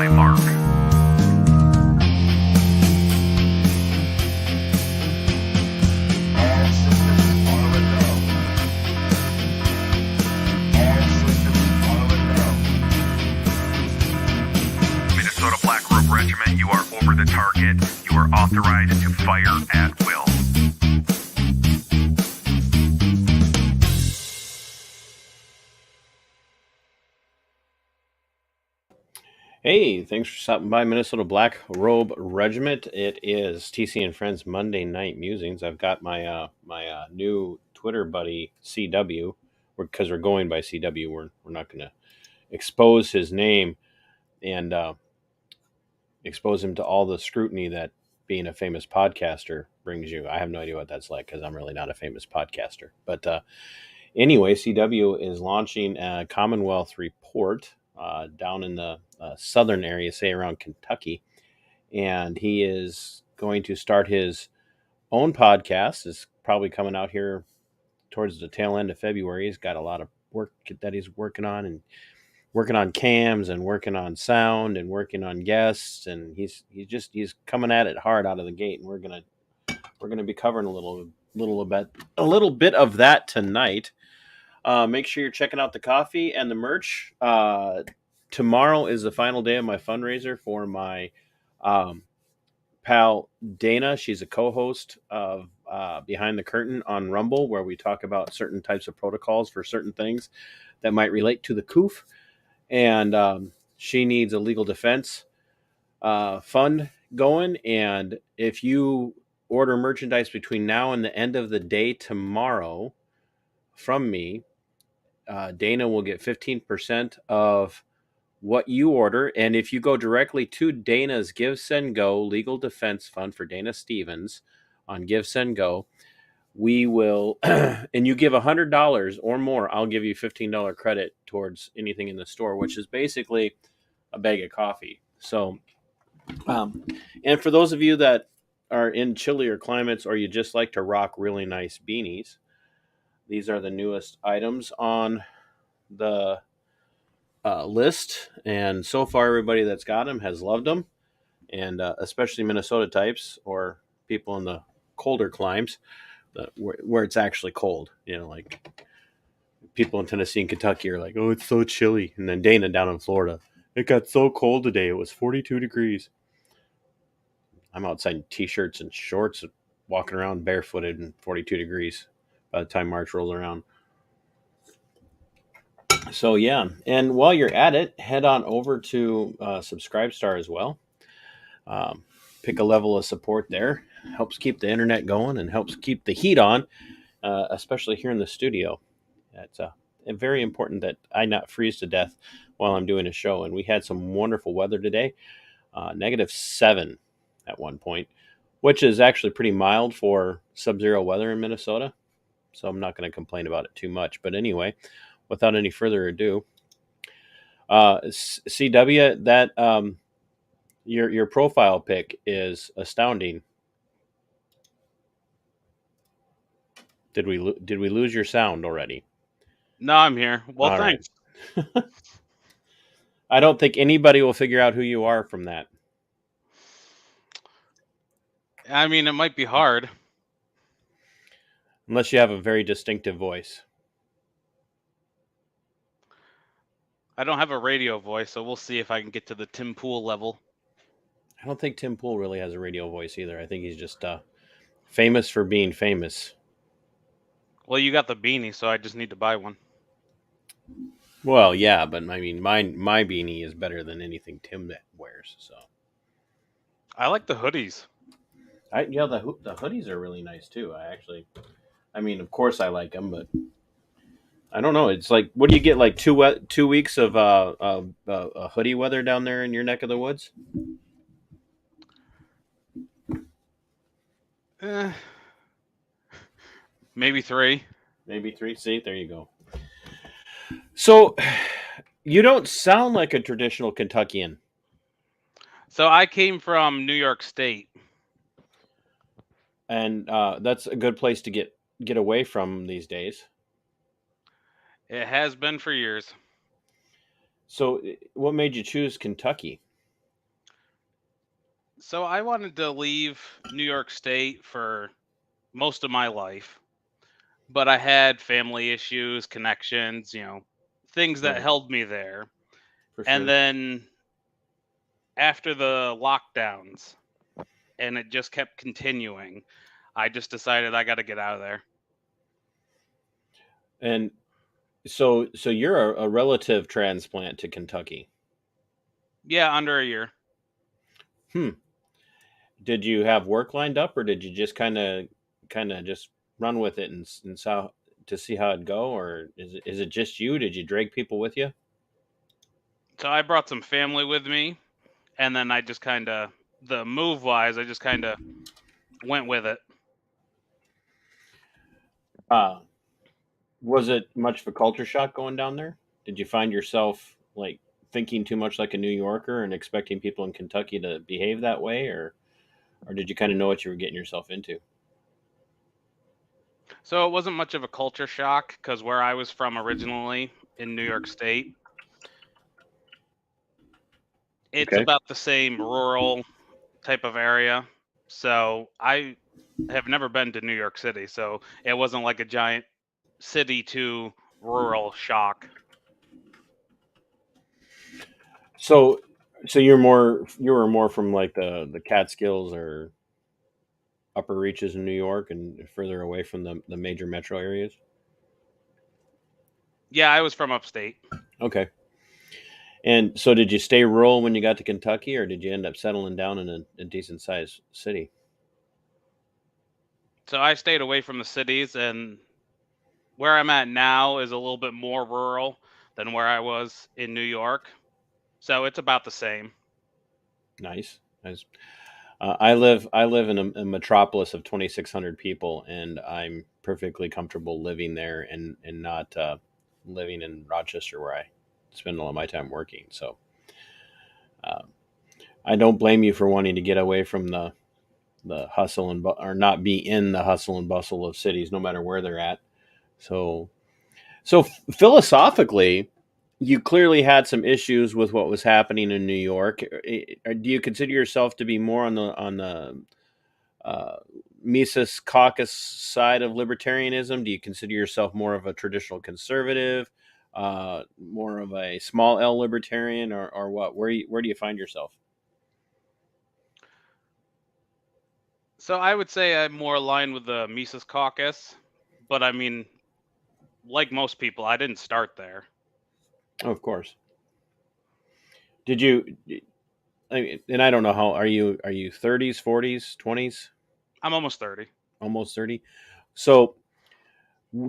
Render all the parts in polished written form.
by Mark. Minnesota Black Robe Regiment, you are over the target. You are authorized to fire at will. Hey, thanks for stopping by Minnesota Black Robe Regiment. It is TC and Friends Monday Night Musings. I've got my new Twitter buddy CW, because we're going by CW. We're not going to expose his name and expose him to all the scrutiny that being a famous podcaster brings you. I have no idea what that's like because I'm really not a famous podcaster. But anyway, CW is launching a Commonwealth Report down in the southern area, say around Kentucky. And he is going to start his own podcast. It's probably coming out here towards the tail end of February. He's got a lot of work that he's working on, and working on cams and working on sound and working on guests. And he's coming at it hard out of the gate. And we're gonna be covering a little bit of that tonight. Make sure you're checking out the coffee and the merch. Tomorrow is the final day of my fundraiser for my pal Dana. She's a co-host of Behind the Curtain on Rumble, where we talk about certain types of protocols for certain things that might relate to the COOF. And she needs a legal defense fund going. And if you order merchandise between now and the end of the day tomorrow from me, Dana will get 15% of what you order. And if you go directly to Dana's Give Send Go Legal Defense Fund for Dana Stevens on Give Send Go, we will, and you give $100 or more, I'll give you $15 credit towards anything in the store, which is basically a bag of coffee. So, and for those of you that are in chillier climates, or you just like to rock really nice beanies, these are the newest items on the list, and so far everybody that's got them has loved them, and especially Minnesota types or people in the colder climes where it's actually cold. Like people in Tennessee and Kentucky are like, oh, it's so chilly, and then Dana down in Florida, it got so cold today, it was 42 degrees. I'm outside in t-shirts and shorts walking around barefooted in 42 degrees by the time March rolls around. So yeah, and while you're at it, head on over to Subscribestar as well. Pick a level of support there. Helps keep the internet going and helps keep the heat on, especially here in the studio. It's very important that I not freeze to death while I'm doing a show. And we had some wonderful weather today, -7 at one point, which is actually pretty mild for sub-zero weather in Minnesota. So I'm not going to complain about it too much. But anyway, without any further ado, CW, that your profile pic is astounding. Did we lose your sound already? No, I'm here. Well, all thanks. Right. I don't think anybody will figure out who you are from that. I mean, it might be hard. Unless you have a very distinctive voice. I don't have a radio voice, so we'll see if I can get to the Tim Pool level. I don't think Tim Pool really has a radio voice either. I think he's just famous for being famous. Well, you got the beanie, so I just need to buy one. Well, yeah, but I mean, my beanie is better than anything Tim wears. So I like the hoodies. The hoodies are really nice too. I mean, of course I like them, but I don't know. It's like, what do you get? Like 2 weeks of hoodie weather down there in your neck of the woods? Maybe 3. Maybe 3. See, there you go. So, you don't sound like a traditional Kentuckian. So I came from New York State, and that's a good place to get away from these days. It has been for years. So, what made you choose Kentucky? So I wanted to leave New York State for most of my life, but I had family issues, connections, things that Right, held me there. for And sure. then after the lockdowns, and it just kept continuing, I just decided I got to get out of there. And so you're a relative transplant to Kentucky. Yeah, under a year. Hmm. Did you have work lined up, or did you just kind of just run with it and saw to see how it go, or is it just you? Did you drag people with you? So I brought some family with me, and then I just kind of, the move wise, I just kind of went with it. Uh, was it much of a culture shock going down there? Did you find yourself like thinking too much like a New Yorker and expecting people in Kentucky to behave that way, or did you kind of know what you were getting yourself into? So it wasn't much of a culture shock because where I was from originally in New York State, it's Okay. about the same rural type of area. So I have never been to New York City, so it wasn't like a giant city to rural shock. So so you were more from like the Catskills or upper reaches in New York and further away from the major metro areas. Yeah, I was from upstate. Okay. And so did you stay rural when you got to Kentucky, or did you end up settling down in a decent sized city? So I stayed away from the cities, and where I'm at now is a little bit more rural than where I was in New York. So it's about the same. Nice. Nice. I live in a metropolis of 2,600 people, and I'm perfectly comfortable living there and not living in Rochester where I spend all of my time working. So uh, I don't blame you for wanting to get away from the hustle or not be in the hustle and bustle of cities, no matter where they're at. So philosophically, you clearly had some issues with what was happening in New York. Do you consider yourself to be more on the uh, Mises caucus side of libertarianism? Do you consider yourself more of a traditional conservative, more of a small L libertarian, or what? Where do you find yourself? So I would say I'm more aligned with the Mises Caucus, but I mean, like most people, I didn't start there. Oh, of course. Did you? I mean, and I don't know how are you 30s, 40s, 20s, I'm almost 30. almost 30. So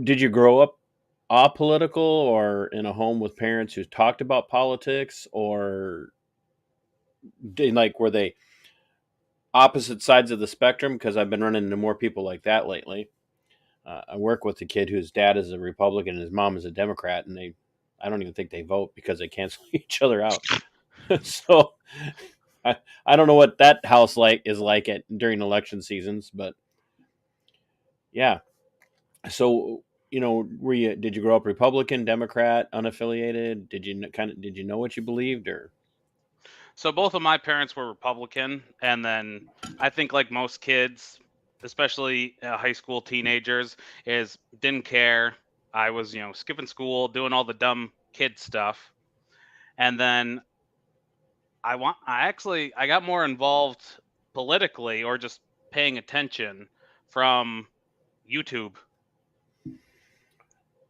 did you grow up apolitical or in a home with parents who talked about politics, or were they opposite sides of the spectrum? Because I've been running into more people like that lately. I work with a kid whose dad is a Republican and his mom is a Democrat, and I don't even think they vote because they cancel each other out. So I, I don't know what that house is like at during election seasons, but yeah. So were you did you grow up Republican, Democrat, unaffiliated? Did you know what you believed, or So both of my parents were Republican, and then I think like most kids, especially high school teenagers, is didn't care. I was, skipping school, doing all the dumb kid stuff, and then I got more involved politically or just paying attention from YouTube.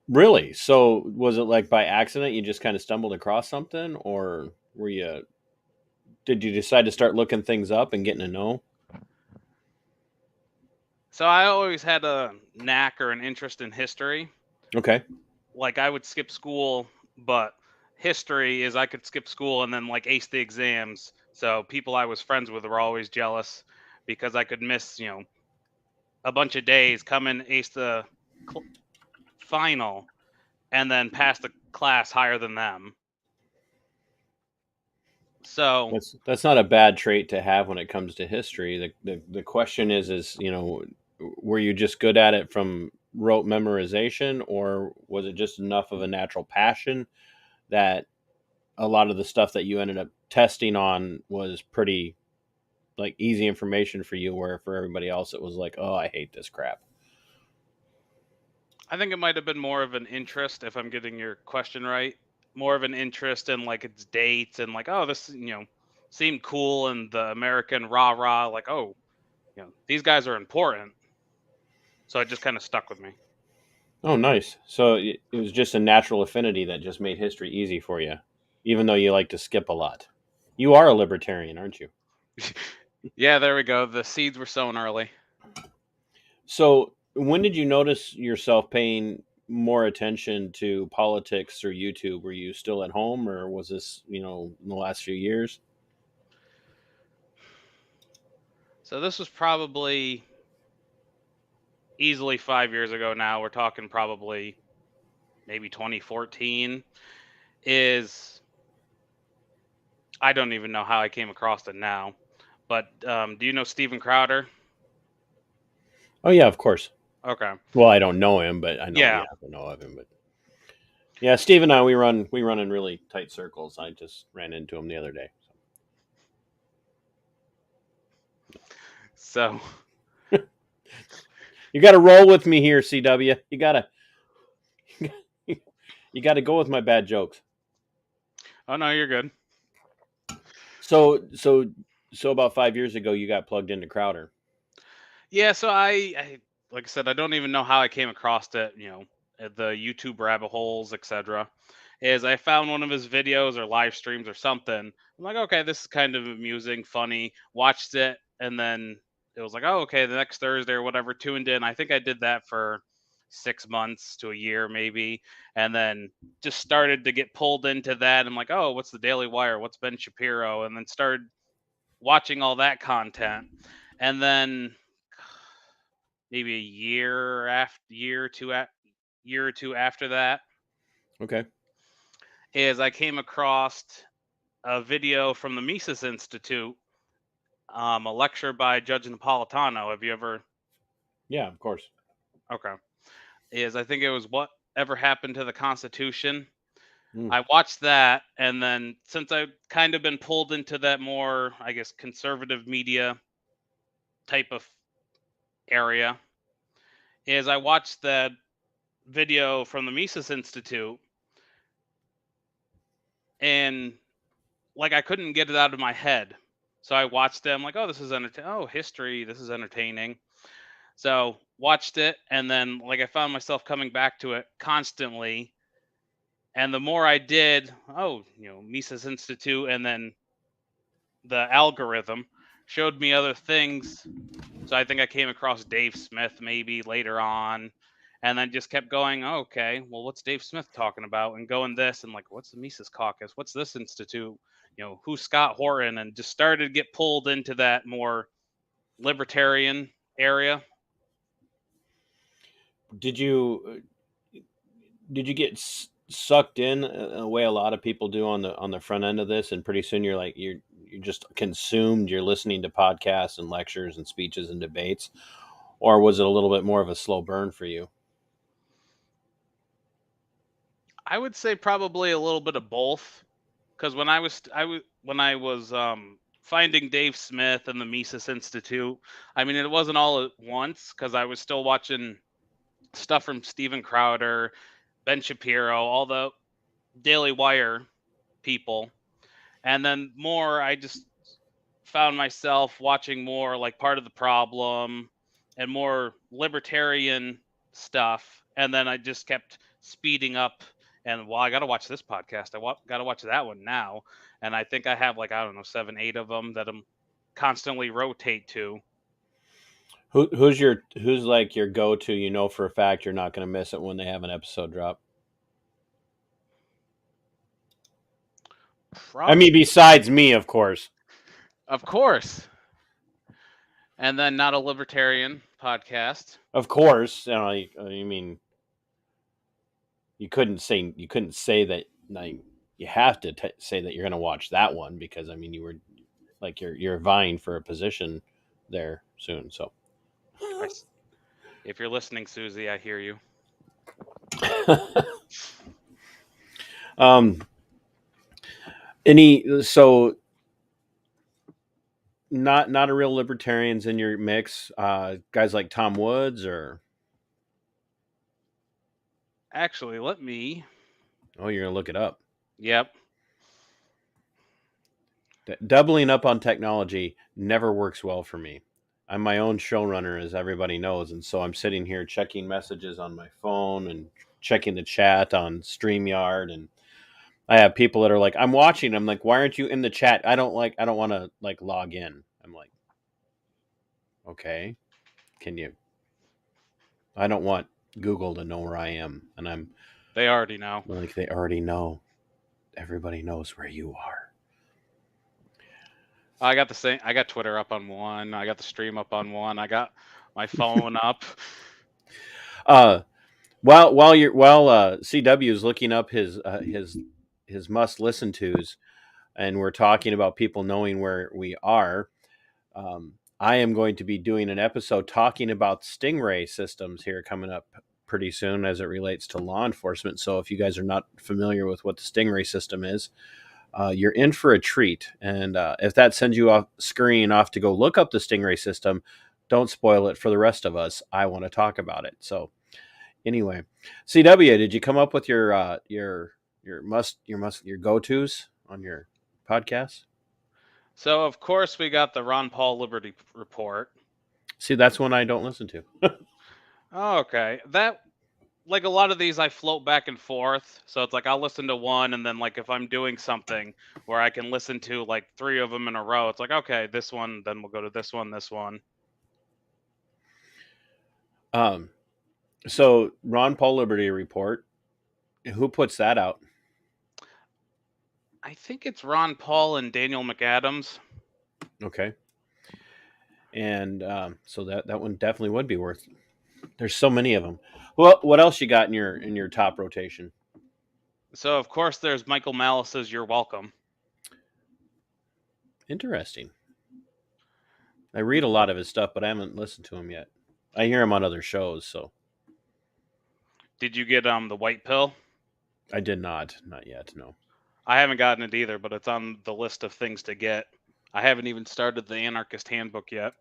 really? So was it like by accident you just kind of stumbled across something, or were you did you decide to start looking things up and getting to know? So I always had a knack or an interest in history. Okay. Like I would skip school, but history is I could skip school and then like ace the exams. So people I was friends with were always jealous because I could miss, a bunch of days, come in, ace the cl- final, and then pass the class higher than them. So, That's not a bad trait to have when it comes to history. The question is were you just good at it from rote memorization, or was it just enough of a natural passion that a lot of the stuff that you ended up testing on was pretty like easy information for you, where for everybody else it was like, oh, I hate this crap. I think it might have been more of an interest, if I'm getting your question right. More of an interest in like its dates and like, oh, this seemed cool, and the American rah rah, like, oh, these guys are important. So it just kind of stuck with me. Oh, nice. So it was just a natural affinity that just made history easy for you, even though you like to skip a lot. You are a libertarian, aren't you? Yeah, there we go. The seeds were sown early. So when did you notice yourself paying more attention to politics through YouTube? Were you still at home, or was this, in the last few years? So this was probably easily 5 years ago now. We're talking probably maybe 2014. I don't even know how I came across it now. But do you know Steven Crowder? Oh yeah, of course. Okay. Well, I don't know him, but I know, Yeah. yeah, I know of him. But yeah, Steve and I, we run in really tight circles. I just ran into him the other day. So You got to roll with me here, CW. You got to go with my bad jokes. oh no, you're good. So about 5 years ago, you got plugged into Crowder. Yeah, so I like I said, I don't even know how I came across it, at the YouTube rabbit holes, etc. Is I found one of his videos or live streams or something. I'm like, okay, this is kind of amusing, funny. Watched it, and then it was like, oh, okay, the next Thursday or whatever, tuned in. I think I did that for 6 months to a year, maybe, and then just started to get pulled into that. I'm like, oh, what's the Daily Wire? What's Ben Shapiro? And then started watching all that content, and then maybe a year or two after that Okay. is I came across a video from the Mises Institute, a lecture by Judge Napolitano. Have you ever? Yeah, of course. Okay. Is I think it was What Ever Happened to the Constitution. Mm. I watched that, and then since I've kind of been pulled into that more, I guess, conservative media type of area, is I watched that video from the Mises Institute, and like I couldn't get it out of my head. So I watched them like, oh, this is history, this is entertaining. So watched it, and then like I found myself coming back to it constantly. And the more I did, Mises Institute, and then the algorithm showed me other things. So I think I came across Dave Smith maybe later on, and then just kept going. Oh, okay, well, what's Dave Smith talking about? And going this, and like, what's the Mises Caucus? What's this institute? Who's Scott Horton? And just started to get pulled into that more libertarian area. Did you get sucked in a way a lot of people do on the front end of this, and pretty soon you're just consumed? You're listening to podcasts and lectures and speeches and debates, or was it a little bit more of a slow burn for you? I would say probably a little bit of both, because when I was finding Dave Smith and the Mises Institute, I mean, it wasn't all at once because I was still watching stuff from Steven Crowder, Ben Shapiro, all the Daily Wire people. And then more, I just found myself watching more like Part of the Problem and more libertarian stuff. And then I just kept speeding up. And well, I got to watch this podcast. Got to watch that one now. And I think I have like, I don't know, 7, 8 of them that I'm constantly rotate to. Who's like your go-to? For a fact you're not going to miss it when they have an episode drop. I mean, besides me, of course. Of course. And then Not a Libertarian podcast. Of course, I mean, you couldn't say that. Like, you have to say that you're going to watch that one, because I mean, you were like you're vying for a position there soon. So, if you're listening, Susie, I hear you. um, so not a real libertarians in your mix. Guys like Tom Woods or Actually, let me. oh, you're gonna look it up. Yep. Doubling up on technology never works well for me. I'm my own showrunner, as everybody knows, and so I'm sitting here checking messages on my phone and checking the chat on StreamYard, and I have people that are like, "I'm watching." I'm like, "Why aren't you in the chat?" I don't want to like log in. I'm like, "Okay, can you?" I don't want Google to know where I am, and I'm They already know. like, they already know. Everybody knows where you are. I got the same. I got Twitter up on one. I got the stream up on one. I got my phone up. Uh, while CW is looking up his must listen tos, and we're talking about people knowing where we are. I am going to be doing an episode talking about stingray systems here coming up pretty soon as it relates to law enforcement. So if you guys are not familiar with what the stingray system is, you're in for a treat. And if that sends you off scurrying off to go look up the stingray system, don't spoil it for the rest of us. I want to talk about it. So anyway, CW, did you come up with your go tos on your podcast? So of course we got the Ron Paul Liberty Report. See, that's one I don't listen to. Oh, okay. That, like, a lot of these I float back and forth. So it's like I'll listen to one, and then like if I'm doing something where I can listen to like three of them in a row, it's like, okay, this one, then we'll go to this one, this one. Um, so Ron Paul Liberty Report, who puts that out? I think it's Ron Paul and Daniel McAdams. Okay, and so that one definitely would be worth. There's so many of them. Well, what else you got in your top rotation? So of course there's Michael Malice's "You're Welcome." Interesting. I read a lot of his stuff, but I haven't listened to him yet. I hear him on other shows, so Did you get the White Pill? I did not yet. No. I haven't gotten it either, but it's on the list of things to get. I haven't even started the Anarchist Handbook yet.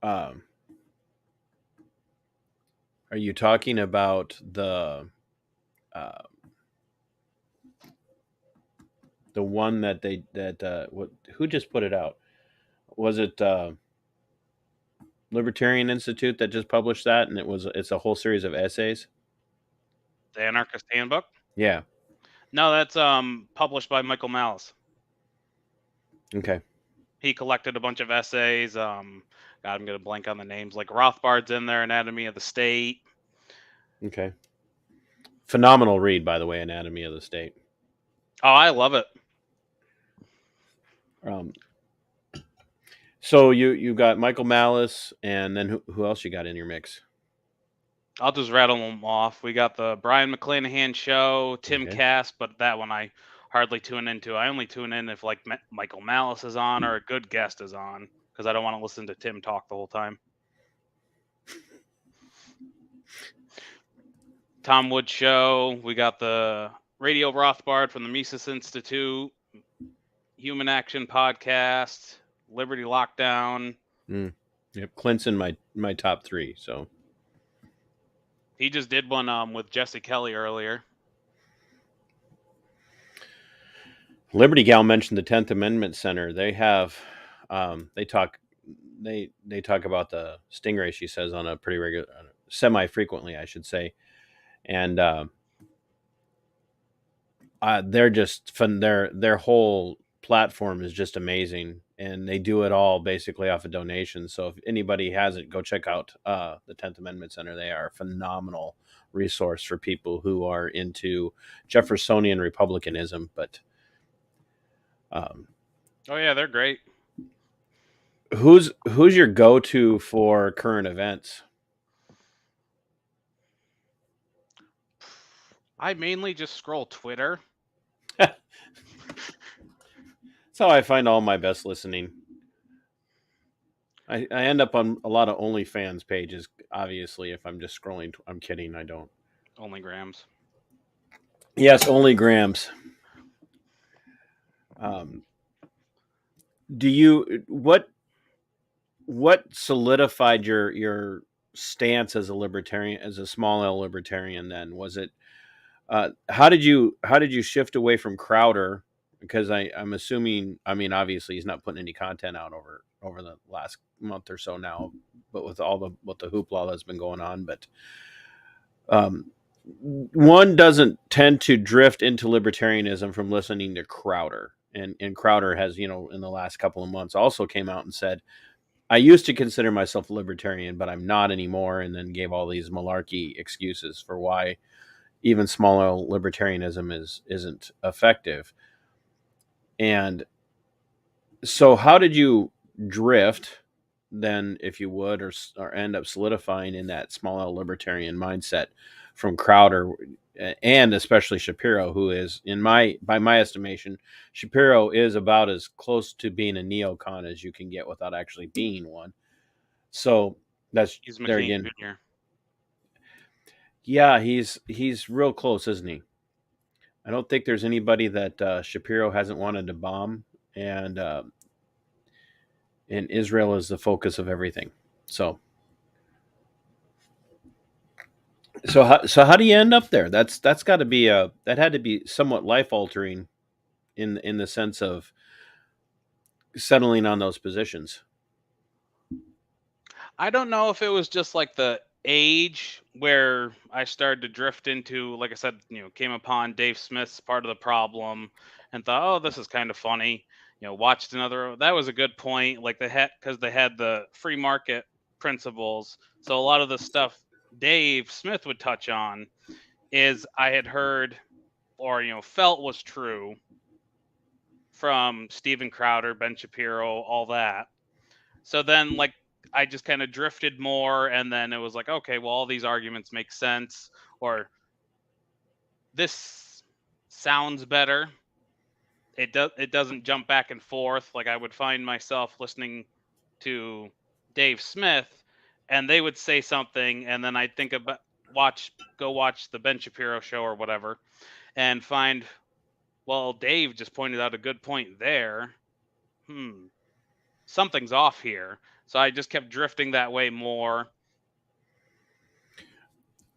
Are you talking about uh, the one what? Who just put it out? Was it Libertarian Institute that just published that, and it's a whole series of essays? The Anarchist Handbook? Yeah. No, that's published by Michael Malice. Okay. He collected a bunch of essays. God, I'm gonna blank on the names. Like Rothbard's in there, Anatomy of the State. Okay. Phenomenal read, by the way, Anatomy of the State. Oh, I love it. So you got Michael Malice, and then who else you got in your mix? I'll just rattle them off. We got the Brian McClanahan show, Tim Okay. Cass, but that one I hardly tune into. I only tune in if like Michael Malice is on or a good guest is on, because I don't want to listen to Tim talk the whole time. Tom Wood show. We got the Radio Rothbard from the Mises Institute, Human Action Podcast, Liberty Lockdown. Yep, Clint's in my top 3. So He just did one with Jesse Kelly earlier. Liberty Gal mentioned the 10th Amendment Center. They have they talk about the stingray. She says on a pretty regular, semi frequently, I should say, and they're just fun. Their whole platform is just amazing, and they do it all basically off of donations. So if anybody hasn't, go check out the 10th Amendment Center. They are a phenomenal resource for people who are into Jeffersonian republicanism. But Oh yeah, they're great. who's your go-to for current events? I mainly just scroll Twitter. That's how I find all my best listening. I end up on a lot of OnlyFans pages, obviously, if I'm just scrolling. I'm kidding, I don't. Only grams. Yes, only grams. Do you what solidified your stance as a libertarian, as a small L libertarian? Then was it how did you shift away from Crowder? Because I'm assuming, I mean, obviously he's not putting any content out over the last month or so now, but with all the with the hoopla that's been going on, but um, one doesn't tend to drift into libertarianism from listening to Crowder. And Crowder has, in the last couple of months also came out and said, I used to consider myself a libertarian, but I'm not anymore, and then gave all these malarkey excuses for why even smaller libertarianism isn't effective. And so how did you drift then, if you would, or end up solidifying in that small L libertarian mindset from Crowder, and especially Shapiro, who is, by my estimation, Shapiro is about as close to being a neocon as you can get without actually being one. So that's He's there McCain again. Jr. Yeah, he's real close, isn't he? I don't think there's anybody that Shapiro hasn't wanted to bomb, and Israel is the focus of everything. So, how do you end up there? That's got to be that had to be somewhat life altering in the sense of settling on those positions. I don't know if it was just like the age where I started to drift into, like I said, came upon Dave Smith's Part of the Problem and thought, oh, this is kind of funny. Watched another. That was a good point. Like because they had the free market principles. So a lot of the stuff Dave Smith would touch on is I had heard or felt was true from Steven Crowder, Ben Shapiro, all that. So then, like, I just kind of drifted more, and then it was like, okay, well, all these arguments make sense, or this sounds better. It doesn't jump back and forth. Like I would find myself listening to Dave Smith, and they would say something, and then I'd think about go watch the Ben Shapiro show or whatever, and find, well, Dave just pointed out a good point there. Something's off here. So I just kept drifting that way more.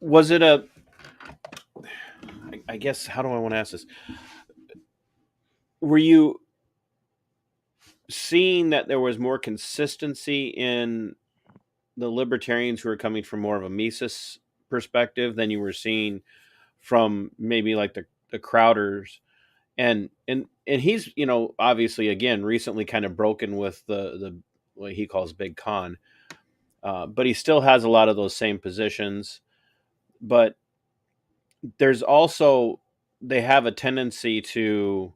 Was it a? I guess, how do I want to ask this? Were you seeing that there was more consistency in the libertarians who are coming from more of a Mises perspective than you were seeing from maybe like the Crowders, and he's, obviously, again, recently kind of broken with the what he calls big con, but he still has a lot of those same positions. But there's also, they have a tendency to,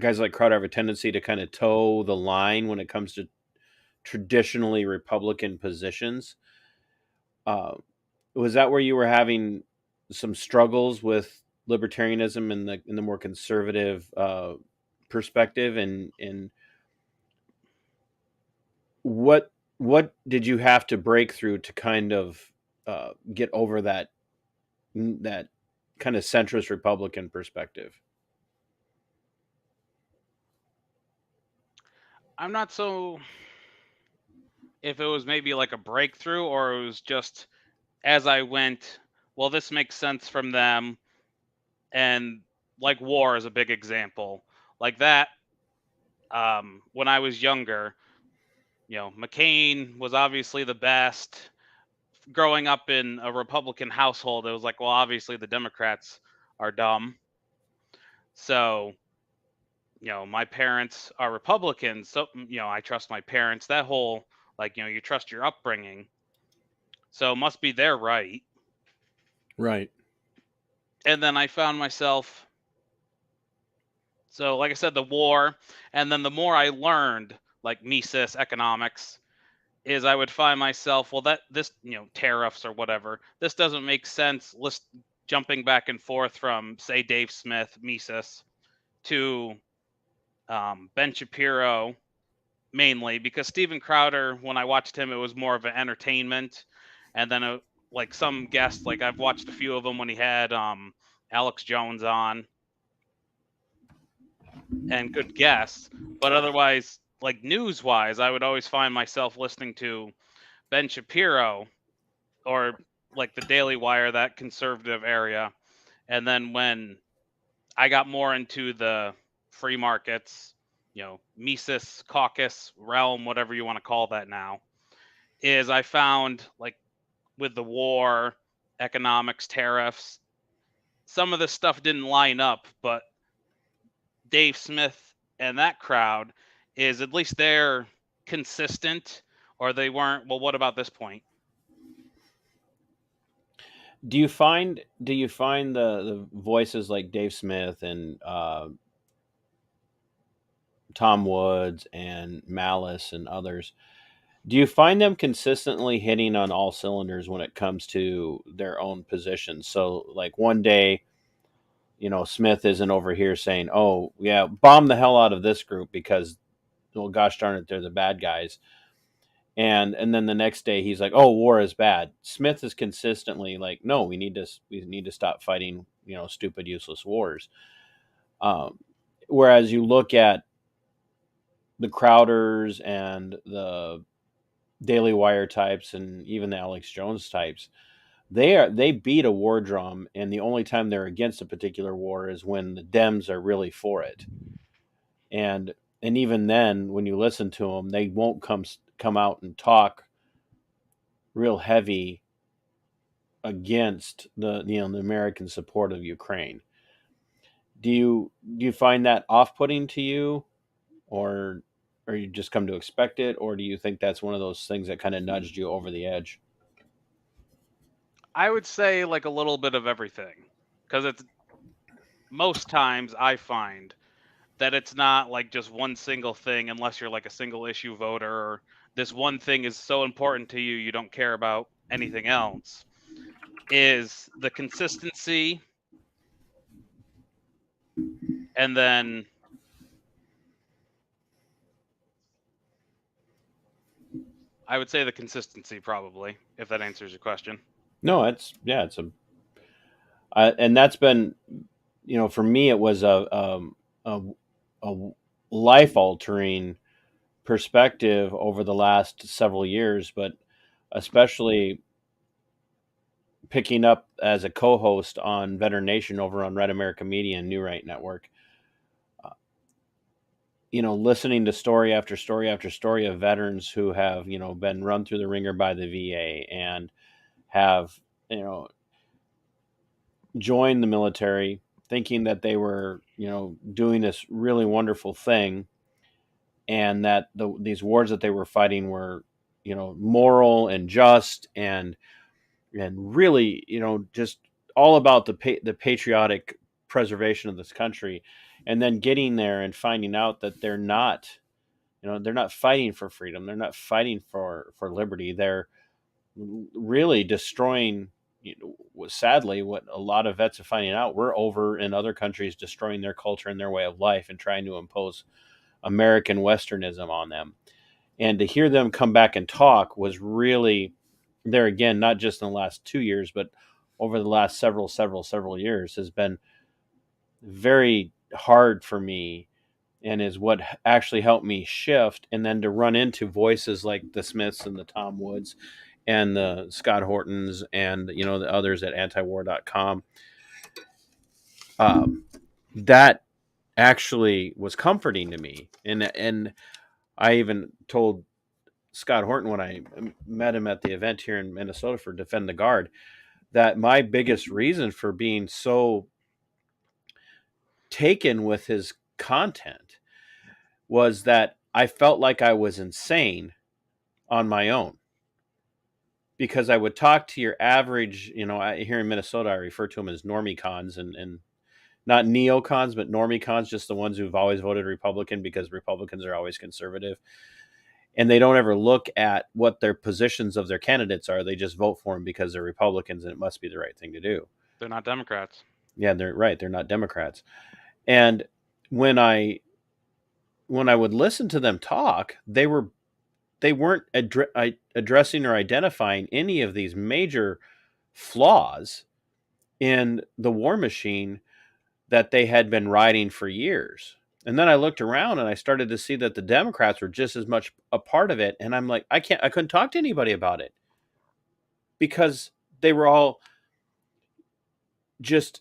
guys like Crowder have a tendency to kind of toe the line when it comes to traditionally Republican positions. Uh, was that where you were having some struggles with libertarianism in the more conservative perspective, and what did you have to break through to kind of get over that kind of centrist Republican perspective? I'm not so if it was maybe like a breakthrough or it was just as I went, well, this makes sense from them. And like war is a big example. Like that, when I was younger, McCain was obviously the best. Growing up in a Republican household, it was like, well, obviously the Democrats are dumb. So, my parents are Republicans. So, I trust my parents. That whole, like, you trust your upbringing. So it must be their right. Right. And then I found myself, so like I said, the war, and then the more I learned, like Mises economics, is I would find myself, well, that this, tariffs or whatever, this doesn't make sense. Jumping back and forth from, say, Dave Smith, Mises, to Ben Shapiro, mainly because Steven Crowder, when I watched him, it was more of an entertainment. And then like some guests, like I've watched a few of them when he had Alex Jones on. and good guests. But otherwise, like news wise, I would always find myself listening to Ben Shapiro or like the Daily Wire, that conservative area. And then when I got more into the free markets, Mises caucus realm, whatever you want to call that now, is I found like with the war, economics, tariffs, some of this stuff didn't line up, but Dave Smith and that crowd is at least they're consistent, or they weren't. Well, what about this point? Do you find the voices like Dave Smith and Tom Woods and Malice and others? Do you find them consistently hitting on all cylinders when it comes to their own positions? So, like one day, Smith isn't over here saying, "Oh, yeah, bomb the hell out of this group because, well, gosh darn it, they're the bad guys." And then the next day he's like, "Oh, war is bad." Smith is consistently like, "No, we need to stop fighting, stupid, useless wars." Um, Whereas you look at the Crowders and the Daily Wire types and even the Alex Jones types, they beat a war drum, and the only time they're against a particular war is when the Dems are really for it. And even then, when you listen to them, they won't come out and talk real heavy against the American support of Ukraine. Do you find that off-putting to you, or you just come to expect it, or do you think that's one of those things that kind of nudged you over the edge? I would say like a little bit of everything, because it's most times I find that it's not like just one single thing, unless you're like a single issue voter or this one thing is so important to you you don't care about anything else. Is the consistency, and then I would say the consistency probably, if that answers your question. No, it's yeah, it's and that's been, for me, it was a, a life altering perspective over the last several years, but especially picking up as a co-host on Veteran Nation over on Red America Media and New Right Network. Uh, Listening to story after story after story of veterans who have, been run through the ringer by the VA and have, you know, joined the military thinking that they were, doing this really wonderful thing, and that these wars that they were fighting were, moral and just and really, just all about the patriotic preservation of this country, and then getting there and finding out that they're not fighting for freedom, they're not fighting for liberty, they're really destroying, sadly, what a lot of vets are finding out, we're over in other countries destroying their culture and their way of life and trying to impose American Westernism on them. And to hear them come back and talk was really, there again, not just in the last 2 years, but over the last several years, has been very hard for me, and is what actually helped me shift. And then to run into voices like the Smiths and the Tom Woods and the Scott Hortons and, the others at antiwar.com, that actually was comforting to me. And I even told Scott Horton when I met him at the event here in Minnesota for Defend the Guard, that my biggest reason for being so taken with his content was that I felt like I was insane on my own, because I would talk to your average, here in Minnesota, I refer to them as normie cons, and not neocons, but normie cons, just the ones who've always voted Republican because Republicans are always conservative. And they don't ever look at what their positions of their candidates are. They just vote for them because they're Republicans and it must be the right thing to do. They're not Democrats. Yeah, they're right. They're not Democrats. And when I would listen to them talk, they weren't addressing or identifying any of these major flaws in the war machine that they had been riding for years. And then I looked around and I started to see that the Democrats were just as much a part of it. And I'm like, I couldn't talk to anybody about it because they were all just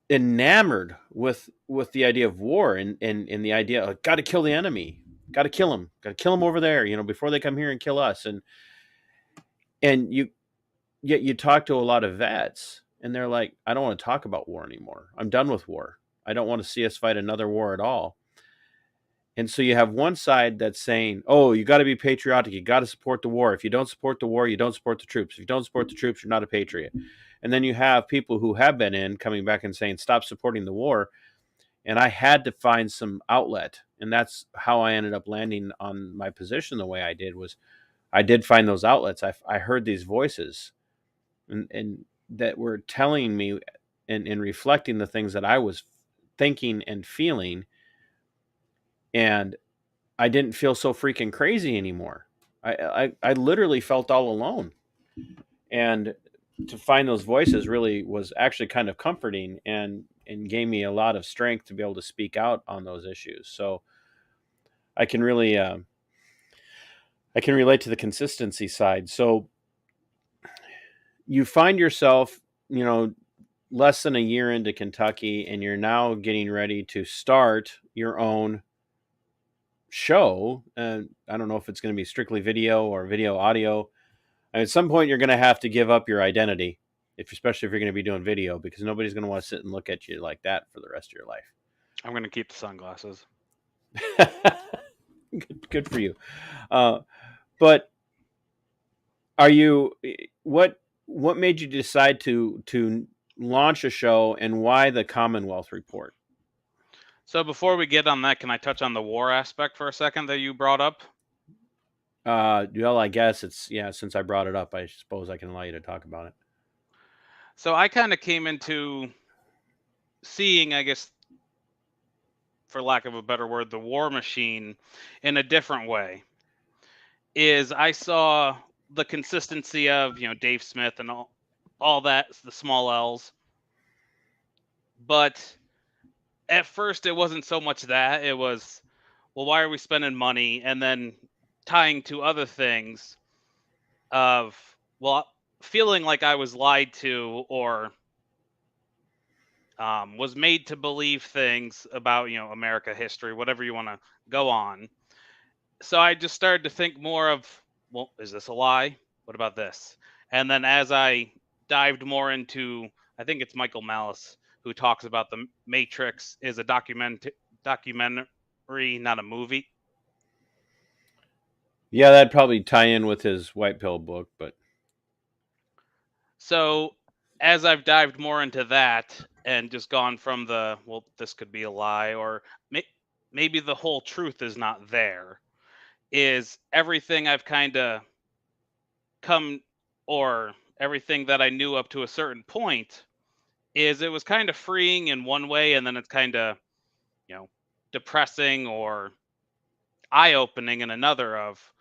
enamored with the idea of war and the idea of got to kill the enemy, got to kill them over there, before they come here and kill us. And yet you talk to a lot of vets and they're like, I don't want to talk about war anymore. I'm done with war. I don't want to see us fight another war at all. And so you have one side that's saying, oh, you got to be patriotic. You got to support the war. If you don't support the war, you don't support the troops. If you don't support the troops, you're not a patriot. And then you have people who have been in coming back and saying, stop supporting the war. And I had to find some outlet. And that's how I ended up landing on my position the way I did. Was I did find those outlets. I heard these voices and that were telling me and reflecting the things that I was thinking and feeling. And I didn't feel so freaking crazy anymore. I literally felt all alone. And to find those voices really was actually kind of comforting and gave me a lot of strength to be able to speak out on those issues. So I can really I can relate to the consistency side. So you find yourself, less than a year into Kentucky, and you're now getting ready to start your own show. And I don't know if it's going to be strictly video or video audio. And at some point, you're going to have to give up your identity, especially if you're going to be doing video, because nobody's going to want to sit and look at you like that for the rest of your life. I'm going to keep the sunglasses. Good for you. But are you what made you decide to launch a show, and why the Commonwealth Report? So before we get on that, can I touch on the war aspect for a second that you brought up? Well, I guess since I brought it up, I suppose I can allow you to talk about it. So I kind of came into seeing, I guess, for lack of a better word, the war machine in a different way. Is I saw the consistency of, Dave Smith and all that, the small L's. But at first it wasn't so much that. It was, well, why are we spending money? And then tying to other things of, well, feeling like I was lied to or was made to believe things about, America history, whatever you want to go on. So I just started to think more of, well, is this a lie? What about this? And then as I dived more into, I think it's Michael Malice who talks about the Matrix is a documentary, not a movie. Yeah, that'd probably tie in with his White Pill book, but so as I've dived more into that and just gone from the, well, this could be a lie, or maybe the whole truth is not there, is everything I've kind of come, or everything that I knew up to a certain point, is it was kind of freeing in one way, and then it's kind of, depressing or eye-opening in another of,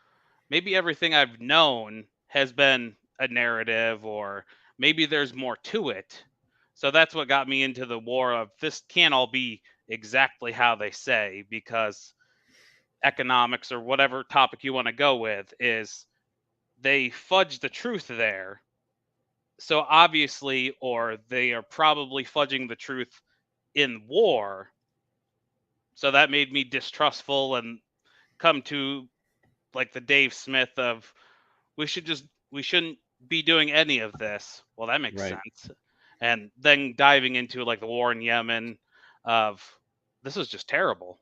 maybe everything I've known has been a narrative, or maybe there's more to it. So that's what got me into the war of, this can't all be exactly how they say, because economics, or whatever topic you want to go with, is they fudge the truth there. So obviously, or they are probably fudging the truth in war. So that made me distrustful and come to like the Dave Smith of, we shouldn't be doing any of this. Well, that makes right. sense. And then diving into like the war in Yemen of, this is just terrible.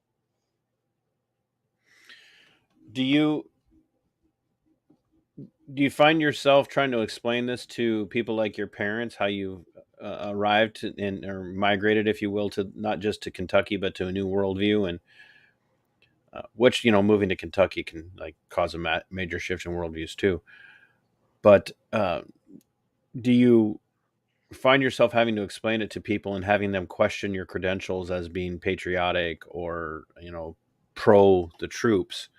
Do you find yourself trying to explain this to people like your parents, how you arrived or migrated, if you will, to not just to Kentucky but to a new worldview, and which moving to Kentucky can like cause a major shift in worldviews too. But do you find yourself having to explain it to people and having them question your credentials as being patriotic or pro the troops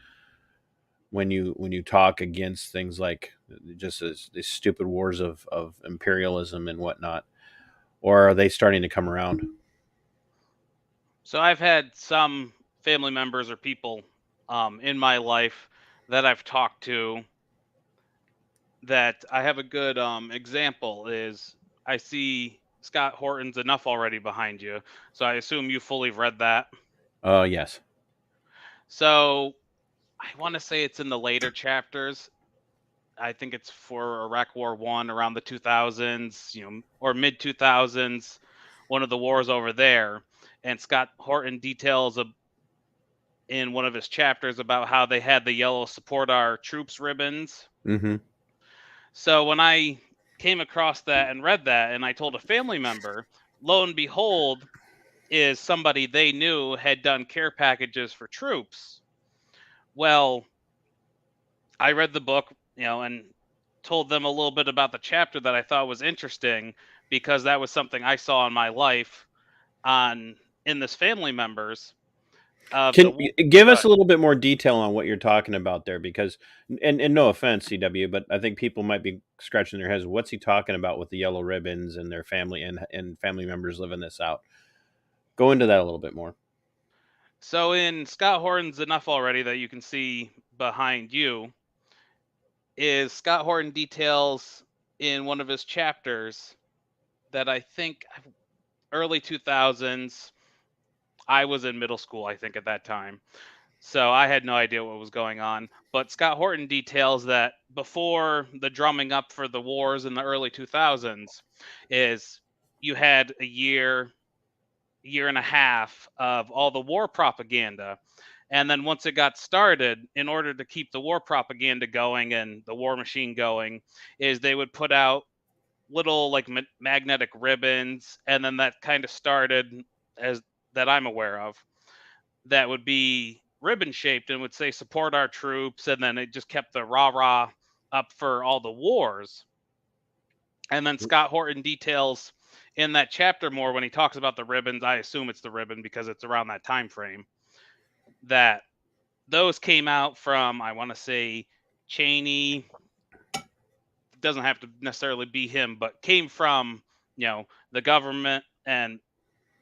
when you talk against things like just these stupid wars of imperialism and whatnot, or are they starting to come around? So I've had some family members or people in my life that I've talked to that I have a good example is I see Scott Horton's Enough Already behind you. So I assume you fully read that. Yes. So I want to say it's in the later chapters. I think it's for Iraq War One around the 2000s, or mid 2000s, one of the wars over there. And Scott Horton details in one of his chapters about how they had the yellow support our troops ribbons. Mm-hmm. So when I came across that and read that, and I told a family member, lo and behold, is somebody they knew had done care packages for troops. Well, I read the book, and told them a little bit about the chapter that I thought was interesting because that was something I saw in my life on in this family members of Can the give us a little bit more detail on what you're talking about there, because, and no offense, CW, but I think people might be scratching their heads. What's he talking about with the yellow ribbons and their family and family members living this out? Go into that a little bit more. So in Scott Horton's Enough Already that you can see behind you is Scott Horton details in one of his chapters that I think early 2000s. I was in middle school, I think, at that time. So I had no idea what was going on. But Scott Horton details that before the drumming up for the wars in the early 2000s is you had a year and a half of all the war propaganda. And then once it got started, in order to keep the war propaganda going and the war machine going, is they would put out little like magnetic ribbons, and then that kind of started as that I'm aware of that would be ribbon shaped and would say support our troops, and then it just kept the rah rah up for all the wars. And then Scott Horton details in that chapter more when he talks about the ribbons. I assume it's the ribbon because it's around that time frame that those came out from, I want to say, Cheney. Doesn't have to necessarily be him, but came from the government and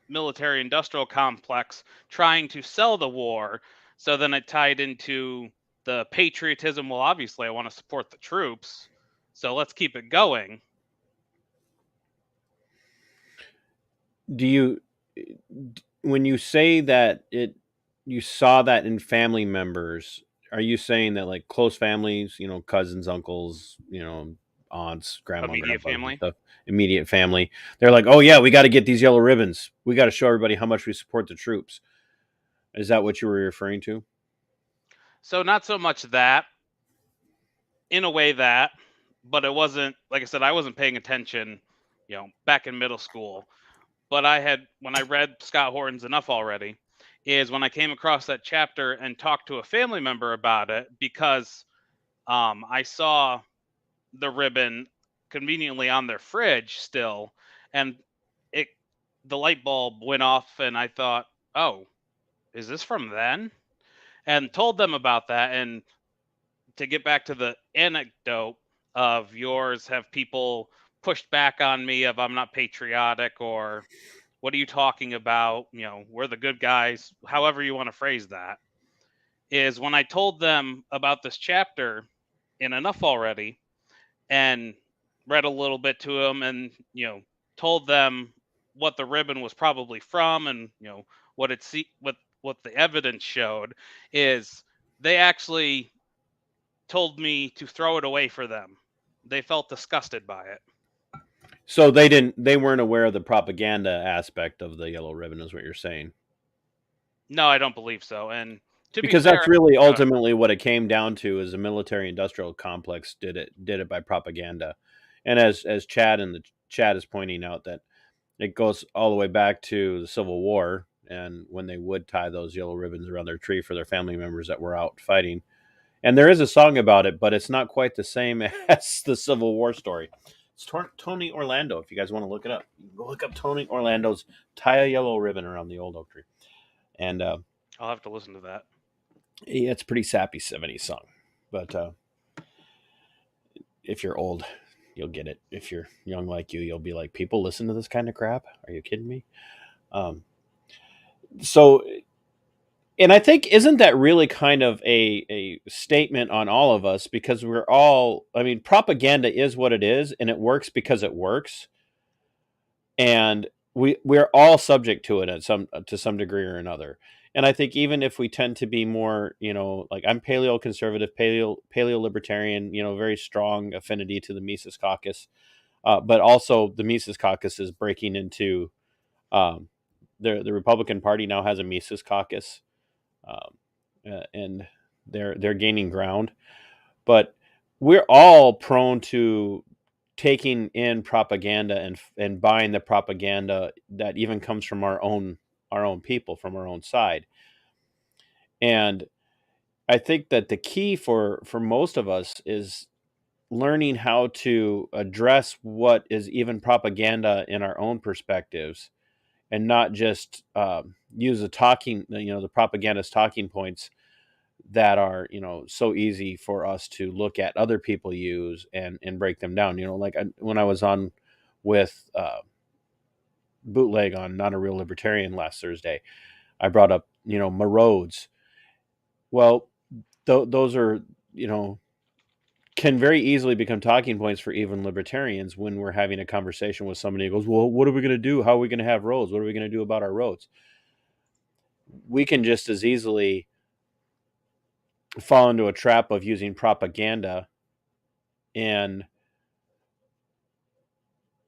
military industrial complex trying to sell the war. So then it tied into the patriotism. Well, obviously I want to support the troops, so let's keep it going. Do you, when you say that you saw that in family members, are you saying that like close families, cousins, uncles, aunts, grandma, Immediate grandpa, and family. stuff, immediate family, they're like, oh yeah, we got to get these yellow ribbons. We got to show everybody how much we support the troops. Is that what you were referring to? So not so much that, in a way that, but it wasn't, like I said, I wasn't paying attention, back in middle school. But when I read Scott Horton's Enough Already, is when I came across that chapter and talked to a family member about it because I saw the ribbon conveniently on their fridge still, and it the light bulb went off, and I thought, oh, is this from then? And told them about that. And to get back to the anecdote of yours, have people pushed back on me of I'm not patriotic, or what are you talking about? We're the good guys, however you want to phrase that, is when I told them about this chapter in Enough Already and read a little bit to them, and told them what the ribbon was probably from, and what what the evidence showed, is they actually told me to throw it away for them. They felt disgusted by it. So they weren't aware of the propaganda aspect of the yellow ribbon, is what you're saying. No, I don't believe so. And to be Because fair, that's really ultimately what it came down to, is the military industrial complex did it by propaganda. And as Chad in the chat is pointing out, that it goes all the way back to the Civil War, and when they would tie those yellow ribbons around their tree for their family members that were out fighting. And there is a song about it, but it's not quite the same as the Civil War story. It's Tony Orlando. If you guys want to look it up, you can go look up Tony Orlando's "Tie a Yellow Ribbon Around the Old Oak Tree," and I'll have to listen to that. yeah, it's a pretty sappy '70s song. But if you're old, you'll get it. If you're young like you'll be like, people listen to this kind of crap? Are you kidding me? So And I think, isn't that really kind of a statement on all of us, because we're all, I mean, propaganda is what it is, and it works because it works, and we're all subject to it at some to some degree or another. And I think even if we tend to be more, like I'm paleo conservative, paleo libertarian, very strong affinity to the Mises Caucus, but also the Mises Caucus is breaking into, um, the Republican Party now has a Mises Caucus, um, and they're gaining ground. But we're all prone to taking in propaganda and buying the propaganda that even comes from our own people, from our own side. And I think that the key for most of us is learning how to address what is even propaganda in our own perspectives, and not just use the propagandist talking points that are, so easy for us to look at other people use and break them down. Like when I was on with Bootleg on Not a Real Libertarian last Thursday, I brought up, marauds. Well, those are, you know can very easily become talking points for even libertarians when we're having a conversation with somebody who goes, well, what are we going to do? How are we going to have roads? What are we going to do about our roads? We can just as easily fall into a trap of using propaganda and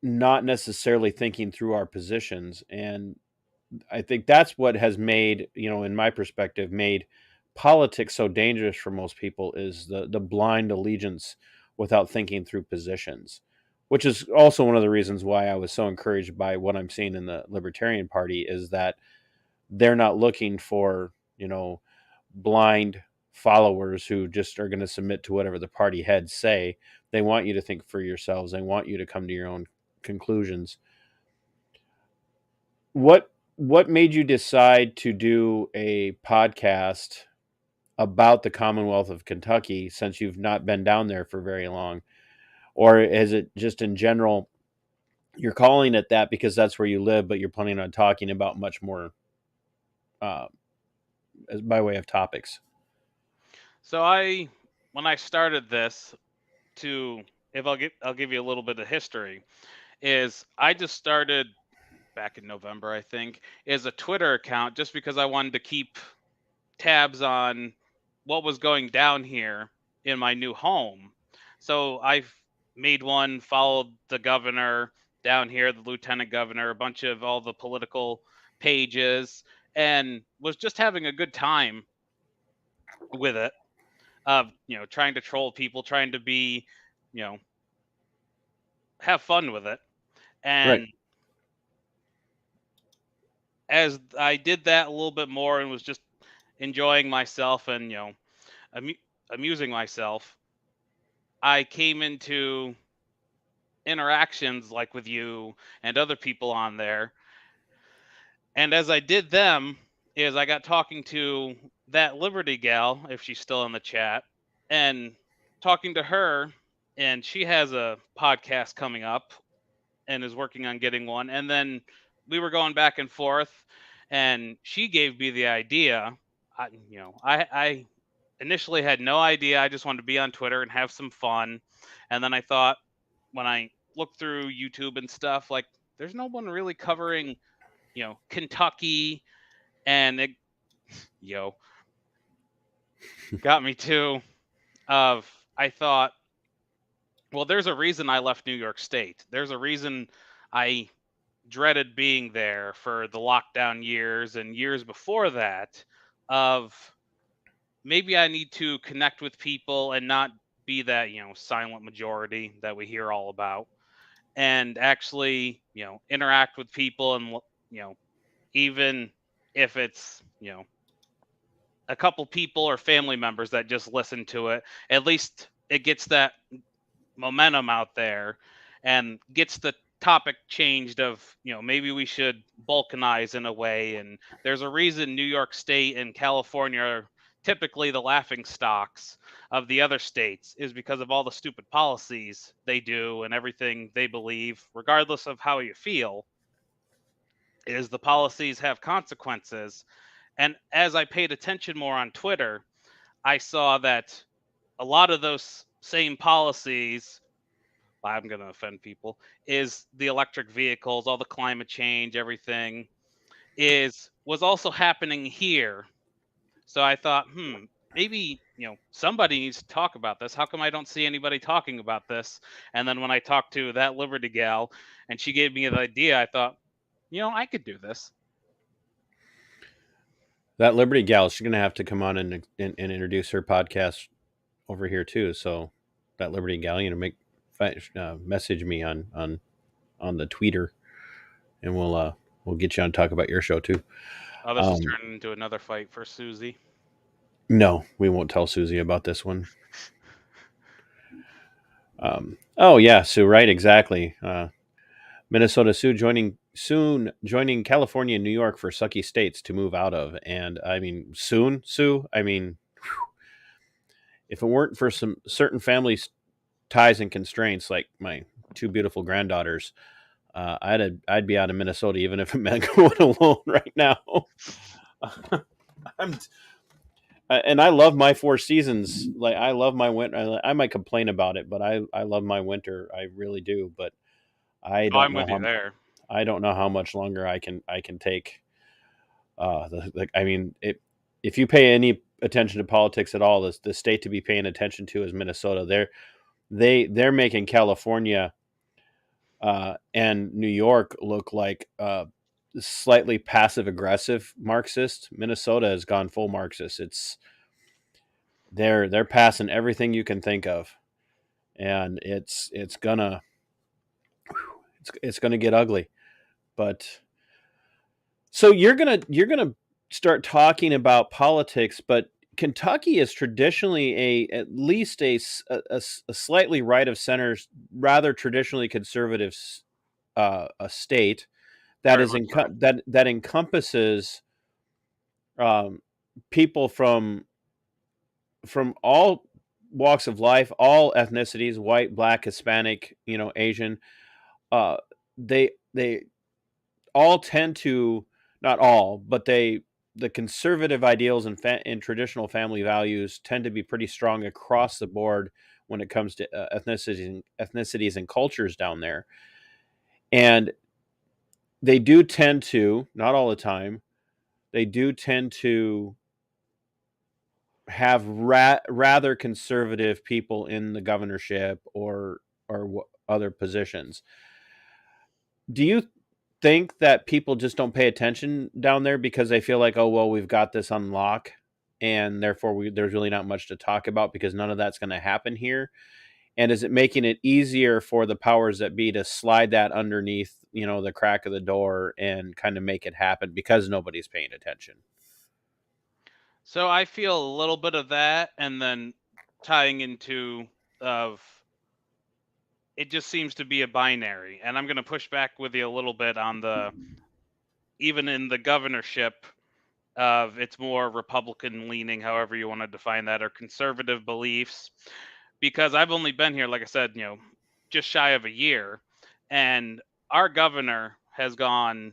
not necessarily thinking through our positions. And I think that's what has made, in my perspective, made politics so dangerous for most people, is the blind allegiance without thinking through positions, which is also one of the reasons why I was so encouraged by what I'm seeing in the Libertarian Party, is that they're not looking for, blind followers who just are going to submit to whatever the party heads say. They want you to think for yourselves. They want you to come to your own conclusions. What made you decide to do a podcast about the Commonwealth of Kentucky, since you've not been down there for very long? Or is it just in general, you're calling it that because that's where you live, but you're planning on talking about much more, uh, by way of topics? So when I started this, to if I'll give you a little bit of history, is I just started back in November, I think, is a Twitter account just because I wanted to keep tabs on what was going down here in my new home. So I've made one, followed the governor down here, the lieutenant governor, a bunch of all the political pages, and was just having a good time with it. Of trying to troll people, trying to be, you know, have fun with it. Right. And as I did that a little bit more and was just enjoying myself and amu- amusing myself, I came into interactions like with you and other people on there. And as I did them, is I got talking to that Liberty gal, if she's still in the chat, and talking to her, and she has a podcast coming up and is working on getting one. And then we were going back and forth, and she gave me the idea. I initially had no idea. I just wanted to be on Twitter and have some fun. And then I thought, when I looked through YouTube and stuff, like there's no one really covering, Kentucky, and it, yo, got me too. Of I thought, well, there's a reason I left New York State. There's a reason I dreaded being there for the lockdown years and years before that. Of maybe I need to connect with people and not be that silent majority that we hear all about, and actually interact with people, and you know even if it's a couple people or family members that just listen to it, at least it gets that momentum out there and gets the topic changed of maybe we should balkanize in a way. And there's a reason New York State and California are typically the laughing stocks of the other states, is because of all the stupid policies they do and everything they believe, regardless of how you feel, is the policies have consequences. And as I paid attention more on Twitter, I saw that a lot of those same policies, I'm going to offend people, is the electric vehicles, all the climate change, everything is was also happening here. So I thought, maybe, somebody needs to talk about this. How come I don't see anybody talking about this? And then when I talked to that Liberty gal and she gave me the idea, I thought, I could do this. That Liberty gal, she's gonna have to come on and introduce her podcast over here too. So that Liberty gal, message me on the tweeter, and we'll get you on to talk about your show too. Oh, this is turning into another fight for Susie. No, we won't tell Susie about this one. Oh yeah, Sue, right, exactly. Minnesota Sue joining California and New York for sucky states to move out of. And I mean, soon, Sue, I mean, if it weren't for some certain families' ties and constraints, like my two beautiful granddaughters, I'd be out of Minnesota even if it meant going alone right now. I'm, and I love my four seasons. Like I love my winter. I might complain about it, but I love my winter. I really do. But I Oh, don't I'm know with you there. I don't know how much longer I can take. I mean, if you pay any attention to politics at all, the state to be paying attention to is Minnesota. They're making California and New York look like slightly passive aggressive Marxist. Minnesota has gone full Marxist. They're passing everything you can think of, and it's gonna get ugly. But so you're gonna start talking about politics, but Kentucky is traditionally at least a slightly right of center, rather traditionally conservative a state that Very is much so. that encompasses um, people from all walks of life, all ethnicities, white, black, Hispanic, Asian. Uh, they all tend to, not all, but the conservative ideals and traditional family values tend to be pretty strong across the board when it comes to ethnicities and cultures down there. And they do tend to, not all the time, they do tend to have rather conservative people in the governorship or other positions. Do you think that people just don't pay attention down there because they feel like, oh well, we've got this on lock, and therefore there's really not much to talk about because none of that's going to happen here? And is it making it easier for the powers that be to slide that underneath, the crack of the door and kind of make it happen because nobody's paying attention? So I feel a little bit of that, and then tying into of it just seems to be a binary. And I'm going to push back with you a little bit on the even in the governorship of it's more Republican leaning, however you want to define that, or conservative beliefs. Because I've only been here, like I said, just shy of a year, and our governor has gone,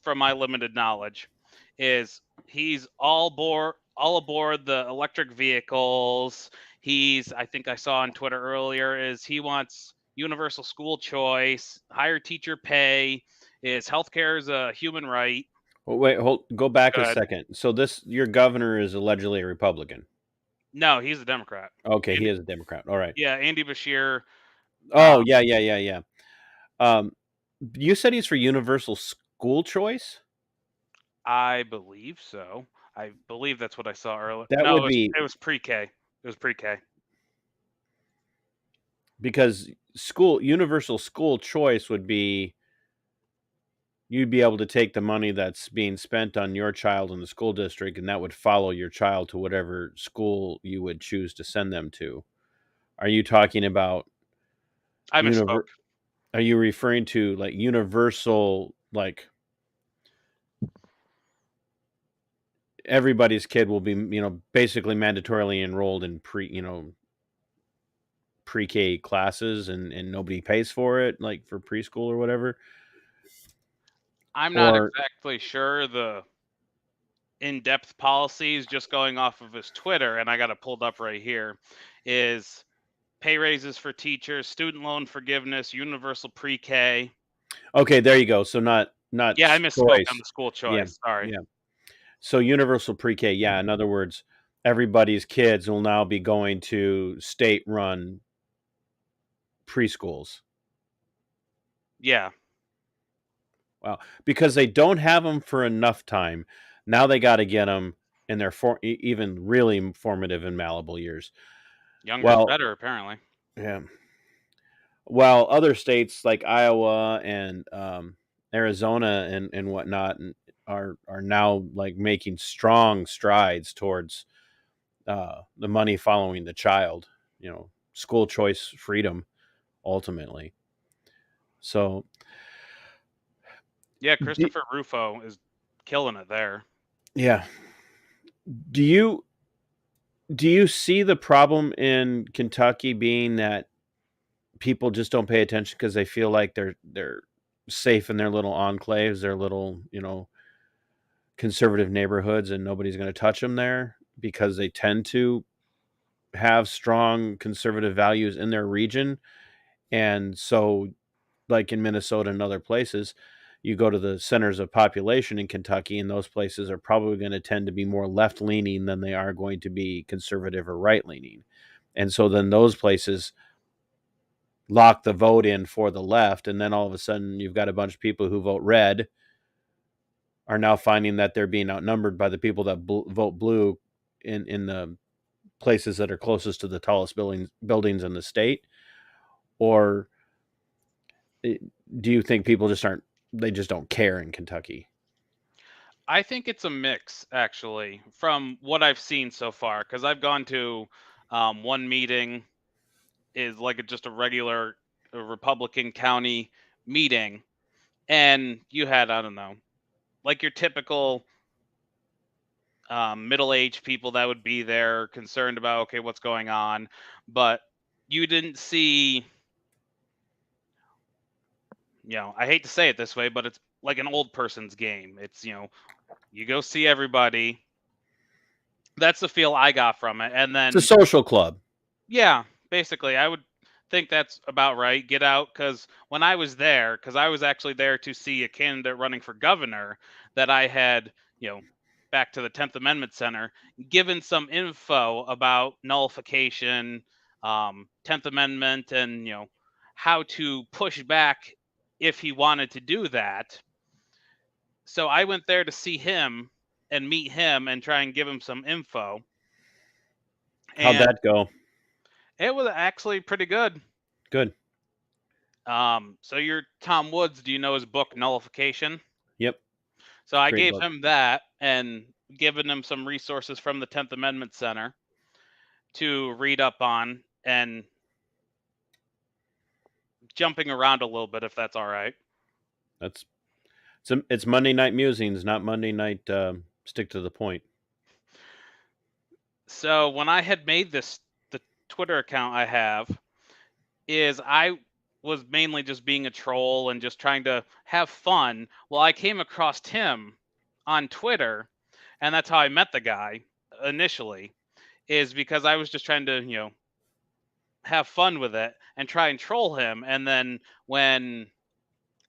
from my limited knowledge, is he's all aboard the electric vehicles. I think I saw on Twitter earlier, is he wants universal school choice, higher teacher pay, is healthcare is a human right. Well, wait, go back a Good. second. So your governor is allegedly a Republican. No, he's a Democrat. Okay, he Andy, is a Democrat. All right. yeah, Andy Bashir. Oh, yeah, yeah, yeah, yeah. Um, you said he's for universal school choice? I believe so. I believe that's what I saw earlier. That No, would be it was pre-K. It was pre-K. because universal school choice would be you'd be able to take the money that's being spent on your child in the school district, and that would follow your child to whatever school you would choose to send them to. Are you talking about I misspoke. univer- are you referring to like universal, like everybody's kid will be, basically mandatorily enrolled in pre-K classes and nobody pays for it, like for preschool or whatever? I'm not Or exactly sure in-depth policies, just going off of his Twitter, and I got it pulled up right here, is pay raises for teachers, student loan forgiveness, universal pre-K. Okay, there you go. So not Yeah, I misspoke on choice. the school Yeah, choice. Sorry. yeah. So universal pre-K. Yeah, in other words, everybody's kids will now be going to state-run preschools. Yeah. Wow, because they don't have them for enough time. Now they got to get them in their even really formative and malleable years. Younger is Well, better, apparently. yeah. While other states like Iowa and Arizona and whatnot are now like making strong strides towards the money following the child, school choice freedom ultimately. So, Yeah, do, Christopher Rufo is killing it there. yeah. Do you see the problem in Kentucky being that people just don't pay attention because they feel like they're safe in their little enclaves, their little, conservative neighborhoods, and nobody's going to touch them there because they tend to have strong conservative values in their region. And so, like in Minnesota and other places, you go to the centers of population in Kentucky, and those places are probably going to tend to be more left leaning than they are going to be conservative or right leaning. And so then those places lock the vote in for the left. And then all of a sudden, you've got a bunch of people who vote red are now finding that they're being outnumbered by the people that vote blue in the places that are closest to the tallest buildings in the state. Or do you think people they just don't care in Kentucky? I think it's a mix, actually, from what I've seen so far, because I've gone to one meeting is like just a regular Republican county meeting, and you had, I don't know, like your typical middle-aged people that would be there concerned about, okay, what's going on, but you didn't see, I hate to say it this way, but it's like an old person's game. It's, you go see everybody. That's the feel I got from it. And It's a then, social club. yeah, basically, I would think that's about right. Get out, because when I was there, because I was actually there to see a candidate running for governor that I had, back to the 10th Amendment Center, given some info about nullification, 10th Amendment, and, how to push back if he wanted to do that. So I went there to see him and meet him and try and give him some info. How'd And that go? it was actually pretty good. Good. So you're Tom Woods. Do you know his book Nullification? Yep. So I Great gave book. him that and given him some resources from the 10th Amendment Center to read up on, and jumping around a little bit, if that's all right. That's it's Monday night musings, not Monday night stick to the point. So when I had made this, the Twitter account I have, is I was mainly just being a troll and just trying to have fun. Well, I came across him on Twitter, and that's how I met the guy initially, is because I was just trying to, have fun with it and try and troll him. And then when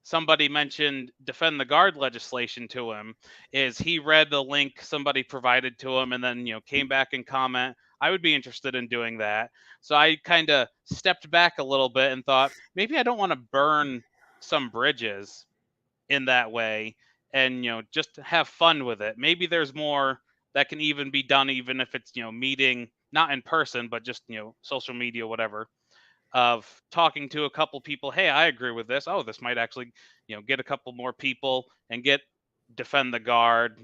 somebody mentioned defend the guard legislation to him, is he read the link somebody provided to him and then, came back and comment, I would be interested in doing that. So I kind of stepped back a little bit and thought, maybe I don't want to burn some bridges in that way, and, just have fun with it. Maybe there's more that can even be done, even if it's, meeting not in person, but just, social media, whatever, of talking to a couple people. Hey, I agree with this. Oh, this might actually, get a couple more people and get defend the guard,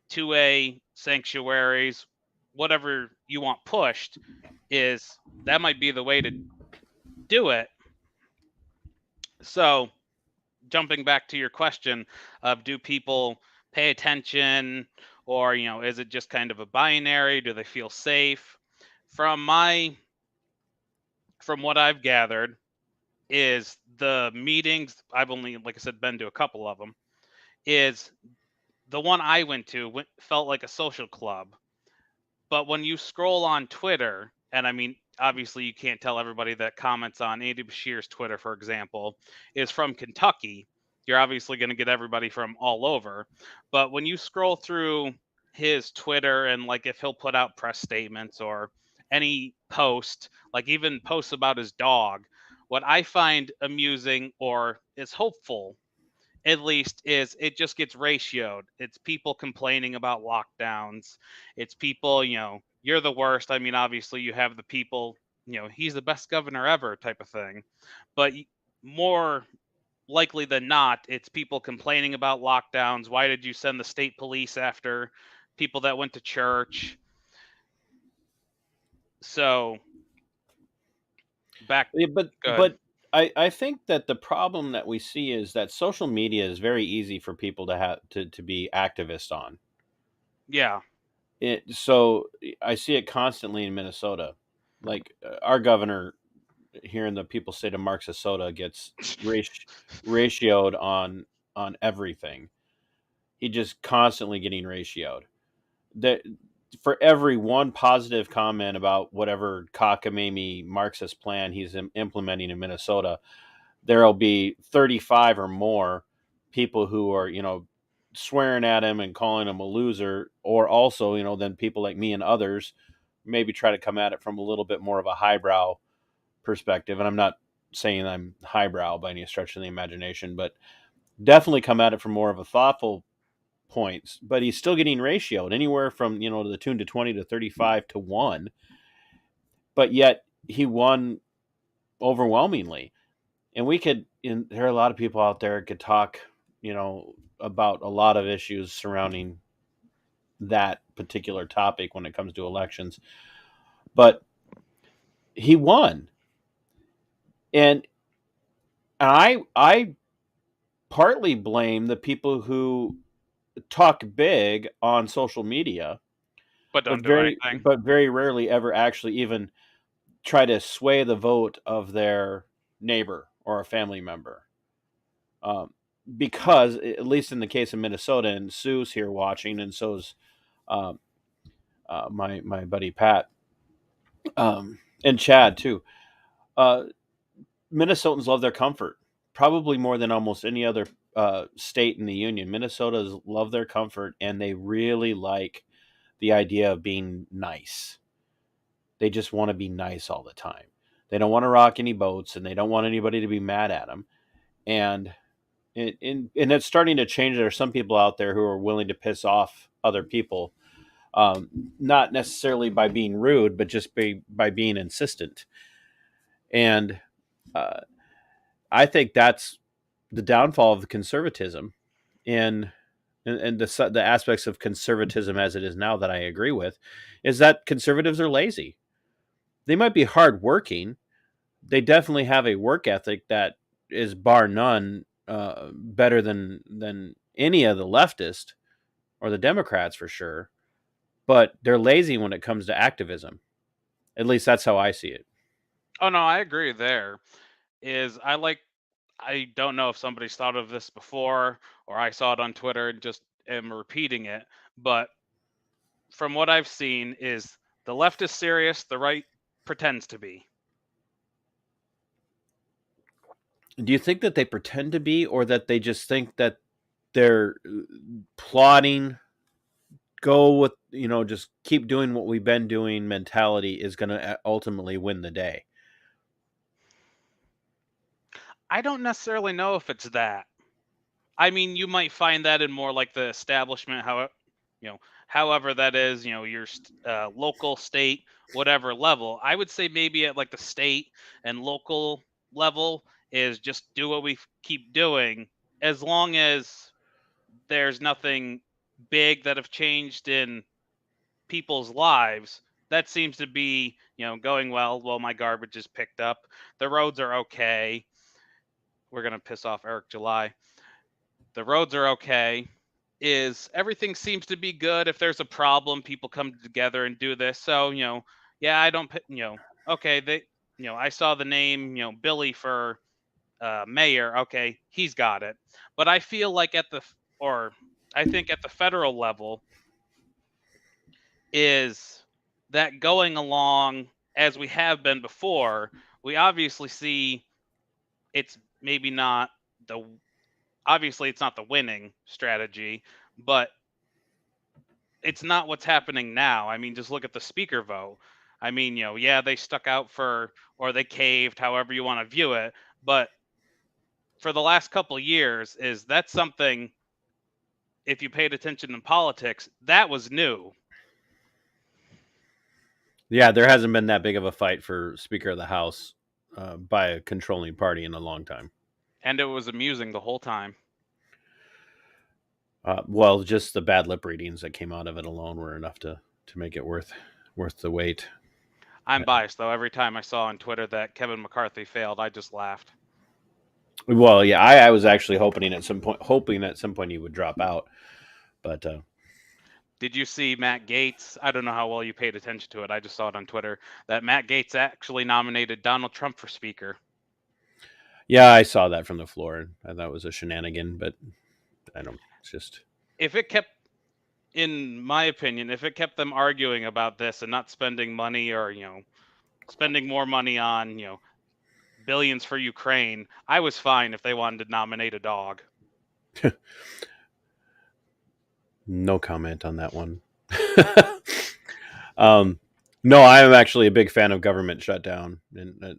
2A sanctuaries, whatever you want pushed, is that might be the way to do it. So jumping back to your question of, do people pay attention, or, is it just kind of a binary? Do they feel safe? From what I've gathered, is the meetings, I've only, like I said, been to a couple of them, is the one I went to felt like a social club. But when you scroll on Twitter, and I mean, obviously you can't tell everybody that comments on Andy Bashir's Twitter, for example, is from Kentucky. You're obviously going to get everybody from all over. But when you scroll through his Twitter and like if he'll put out press statements or any post, like even posts about his dog, what I find amusing or is hopeful at least is it just gets ratioed. It's people complaining about lockdowns. It's people, you're the worst. I mean, obviously you have the people, he's the best governor ever type of thing. But more likely than not, it's people complaining about lockdowns. Why did you send the state police after people that went to church? So back Yeah, good. but I think that the problem that we see is that social media is very easy for people to have to be activists on. Yeah. So I see it constantly in Minnesota. Like our governor here in the people state of Marxisota gets ratioed on everything. He just constantly getting ratioed. That for every one positive comment about whatever cockamamie Marxist plan he's implementing in Minnesota, there'll be 35 or more people who are, swearing at him and calling him a loser, or also, then people like me and others maybe try to come at it from a little bit more of a highbrow perspective. And I'm not saying I'm highbrow by any stretch of the imagination, but definitely come at it from more of a thoughtful points. But he's still getting ratioed anywhere from, to the tune to 20 to 35 to 1. But yet he won overwhelmingly. And there are a lot of people out there could talk, about a lot of issues surrounding that particular topic when it comes to elections. But he won. And I partly blame the people who talk big on social media, But but don't do anything. very rarely ever actually even try to sway the vote of their neighbor or a family member. Um, because at least in the case of Minnesota, and Sue's here watching, and so's um, my buddy Pat, and Chad too. Uh, Minnesotans love their comfort, probably more than almost any other state in the union. Minnesotans love their comfort, and they really like the idea of being nice. They just want to be nice all the time. They don't want to rock any boats, and they don't want anybody to be mad at them. And and it's starting to change. There are some people out there who are willing to piss off other people, not necessarily by being rude, but just by being insistent. And uh, I think that's the downfall of conservatism, and the aspects of conservatism as it is now that I agree with, is that conservatives are lazy. They might be hardworking. They definitely have a work ethic that is bar none better than any of the leftists or the Democrats for sure. But they're lazy when it comes to activism. At least that's how I see it. Oh no, I agree there. Is I don't know if somebody's thought of this before or I saw it on Twitter and just am repeating it, but from what I've seen is the left is serious, the right pretends to be. Do you think that they pretend to be, or that they just think that they're plotting, go with, just keep doing what we've been doing mentality is going to ultimately win the day? I don't necessarily know if it's that. I mean, you might find that in more like the establishment, however that is, your local, state, whatever level. I would say maybe at like the state and local level is just do what we keep doing, as long as there's nothing big that have changed in people's lives. That seems to be, going well. Well, my garbage is picked up. The roads are okay. We're gonna piss off Eric July. The roads are okay. Is everything seems to be good. If there's a problem, people come together and do this. So, yeah, I don't, okay, I saw the name, Billy for mayor. Okay, he's got it. But I feel like or I think at the federal level is that going along as we have been before, we obviously see it's maybe not the obviously it's not the winning strategy, but it's not what's happening now. I mean, just look at the speaker vote. I mean, yeah, they stuck out for or they caved, however you want to view it, but for the last couple of years is that's something if you paid attention in politics, that was new. Yeah, there hasn't been that big of a fight for Speaker of the House by a controlling party in a long time. And it was amusing the whole time. Well, just the bad lip readings that came out of it alone were enough to make it worth the wait. I'm biased though. Every time I saw on Twitter that Kevin McCarthy failed, I just laughed. Well, yeah, I was actually hoping at some point he would drop out, but Did you see Matt Gaetz? I don't know how well you paid attention to it. I just saw it on Twitter that Matt Gaetz actually nominated Donald Trump for speaker. yeah, I saw that from the floor. I thought it was a shenanigan, but I don't. It's just If it kept, in my opinion, if it kept them arguing about this and not spending money or spending more money on billions for Ukraine, I was fine if they wanted to nominate a dog. no comment on that one. No, I am actually a big fan of government shutdown, and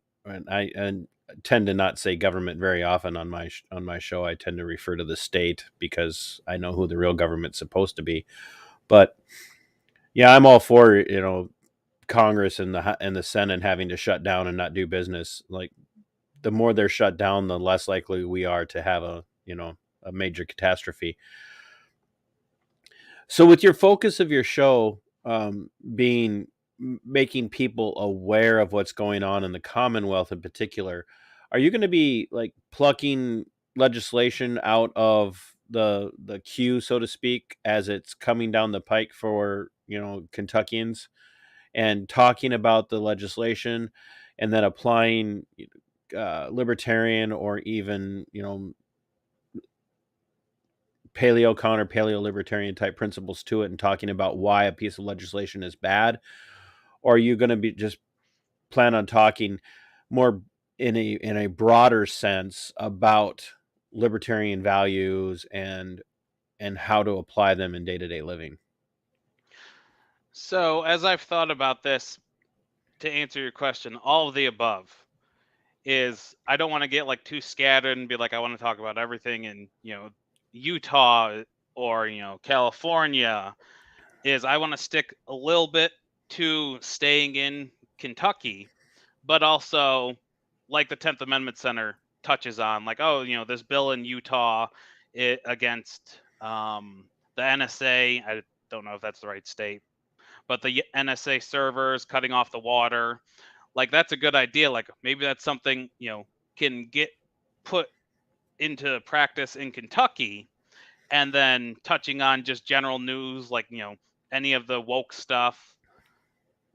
I tend to not say government very often on my show. I tend to refer to the state because I know who the real government's supposed to be. But yeah, I'm all for Congress and the Senate having to shut down and not do business. Like the more they're shut down, the less likely we are to have a major catastrophe. So, with your focus of your show being making people aware of what's going on in the Commonwealth in particular, are you going to be like plucking legislation out of the queue, so to speak, as it's coming down the pike for Kentuckians, and talking about the legislation, and then applying libertarian or even paleocon or paleo libertarian type principles to it, and talking about why a piece of legislation is bad? Or are you going to be just plan on talking more in a broader sense about libertarian values and how to apply them in day-to-day living? So, as I've thought about this, to answer your question, all of the above is I don't want to get like too scattered and be like I want to talk about everything in, Utah or, California. Is I want to stick a little bit to staying in Kentucky, but also like the 10th Amendment Center touches on, like, oh, this bill in Utah against the NSA. I don't know if that's the right state, but the NSA servers cutting off the water, like that's a good idea. Like maybe that's something can get put into practice in Kentucky, and then touching on just general news, like any of the woke stuff.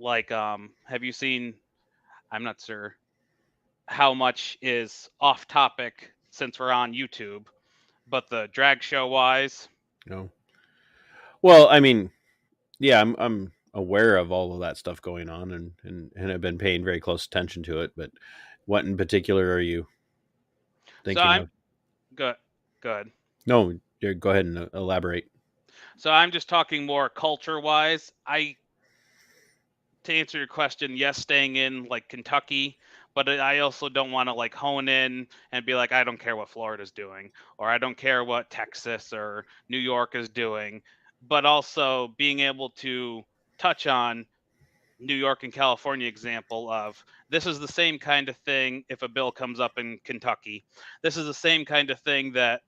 Like, have you seen? I'm not sure how much is off topic since we're on YouTube, but the drag show wise. No. Well, I mean, yeah, I'm aware of all of that stuff going on, and have been paying very close attention to it. But what in particular are you So thinking I'm of? good. Good. No, go ahead and elaborate. So I'm just talking more culture wise. To answer your question, yes, staying in like Kentucky, but I also don't want to like hone in and be like, I don't care what Florida's doing, or I don't care what Texas or New York is doing, but also being able to touch on New York and California example of this is the same kind of thing if a bill comes up in Kentucky. This is the same kind of thing that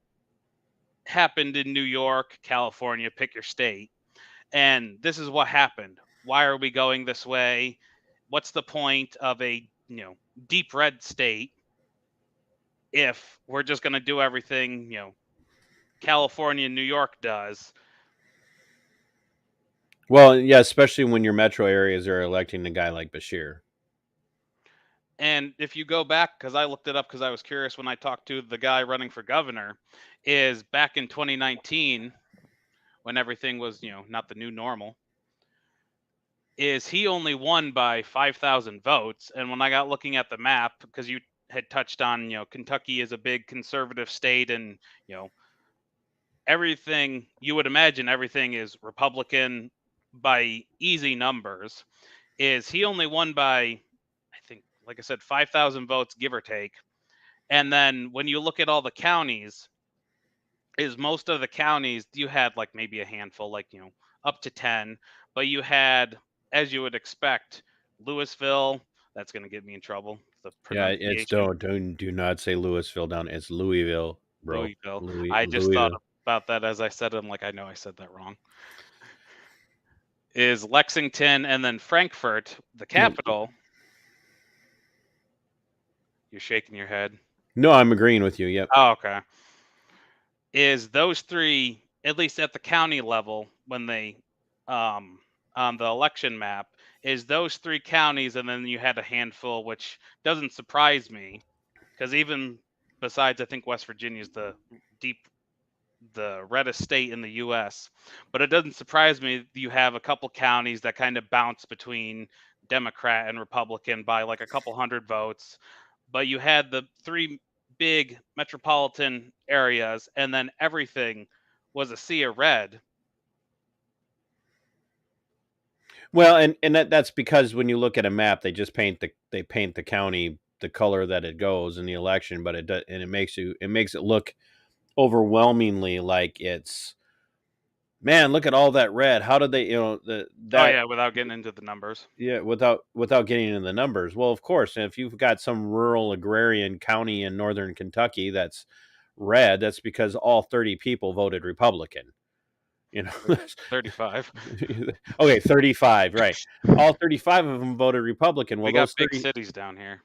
happened in New York, California, pick your state. And this is what happened. Why are we going this way? What's the point of a deep red state if we're just going to do everything California and New York does? Well, yeah, especially when your metro areas are electing a guy like Bashir. And if you go back, because I looked it up because I was curious when I talked to the guy running for governor, is back in 2019 when everything was, not the new normal, is he only won by 5,000 votes. And when I got looking at the map, because you had touched on, Kentucky is a big conservative state, and, you know, everything you would imagine, everything is Republican by easy numbers. Is he only won by, I think, like I said, 5,000 votes, give or take. And then when you look at all the counties, is most of the counties you had like maybe a handful, like, up to 10, but you had, as you would expect, Louisville. That's going to get me in trouble. The Yeah, it's pronunciation, don't do not say Louisville down. It's Louisville, bro. Louisville. I just thought Louisville. about that as I said it. I'm like, I know I said that wrong. Is Lexington, and then Frankfurt, the Yeah. capital. You're shaking your head. No, I'm agreeing with you. Yep. Oh, okay. Is those three, at least at the county level, when they, on the election map, is those three counties, and then you had a handful, which doesn't surprise me, because even besides, I think West Virginia is the reddest state in the U.S. But it doesn't surprise me you have a couple counties that kind of bounce between Democrat and Republican by like a couple hundred votes. But you had the three big metropolitan areas, and then everything was a sea of red. Well, and that's because when you look at a map, they paint the county the color that it goes in the election, but it makes it look overwhelmingly like it's, man, look at all that red. How did they, Oh that yeah, without getting into the numbers. yeah, without getting into the numbers. Well, of course, if you've got some rural agrarian county in northern Kentucky that's red, that's because all 30 people voted Republican. You know, 35. okay, 35, right? All 35 of them voted Republican. Well, We got big cities down here.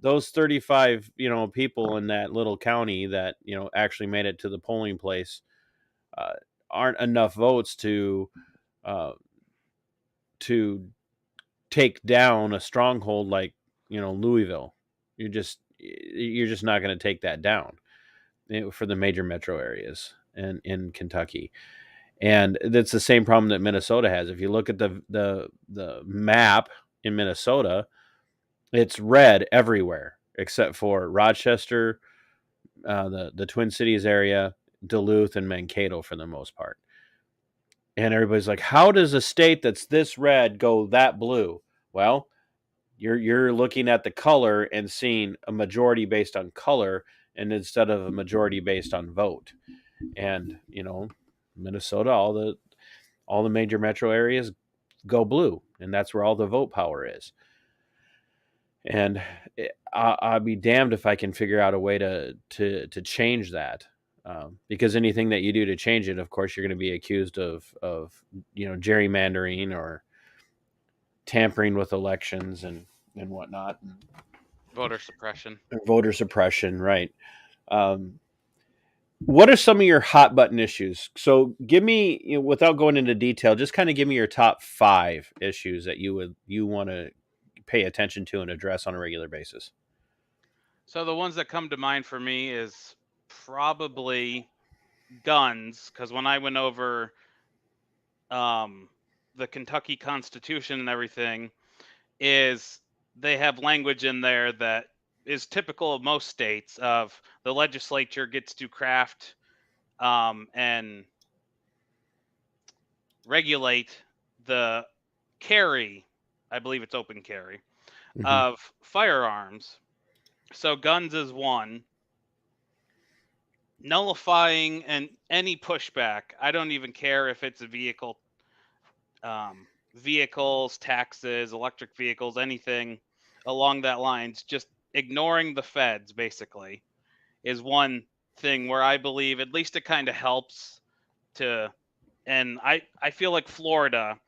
those 35, people in that little county that actually made it to the polling place uh, aren't enough votes uh, to take down a stronghold like Louisville. You're just not going to take that down for the major metro areas and in Kentucky. And that's the same problem that Minnesota has. If you look at the map in Minnesota, it's red everywhere except for Rochester, the Twin Cities area, Duluth, and Mankato for the most part. And everybody's like, "How does a state that's this red go that blue?" Well, you're looking at the color and seeing a majority based on color, and instead of a majority based on vote. And Minnesota, all the major metro areas go blue, and that's where all the vote power is. And I'll be damned if I can figure out a way to change that, because anything that you do to change it, of course, you're going to be accused of gerrymandering or tampering with elections and whatnot. Voter suppression. Voter suppression, right? Um, what are some of your hot button issues? So give me, without going into detail, just kind of give me your top 5 issues that you want to pay attention to and address on a regular basis. So the ones that come to mind for me is probably guns, because when I went over the Kentucky Constitution and everything, is they have language in there that is typical of most states, of the legislature gets to craft and regulate the carry, I believe it's open carry, Mm-hmm. of firearms. So guns is one. Nullifying and any pushback. I don't even care if it's a vehicle, vehicles, taxes, electric vehicles, anything along that lines. Just ignoring the feds, basically, is one thing where I believe at least it kind of helps to. And I feel like Florida,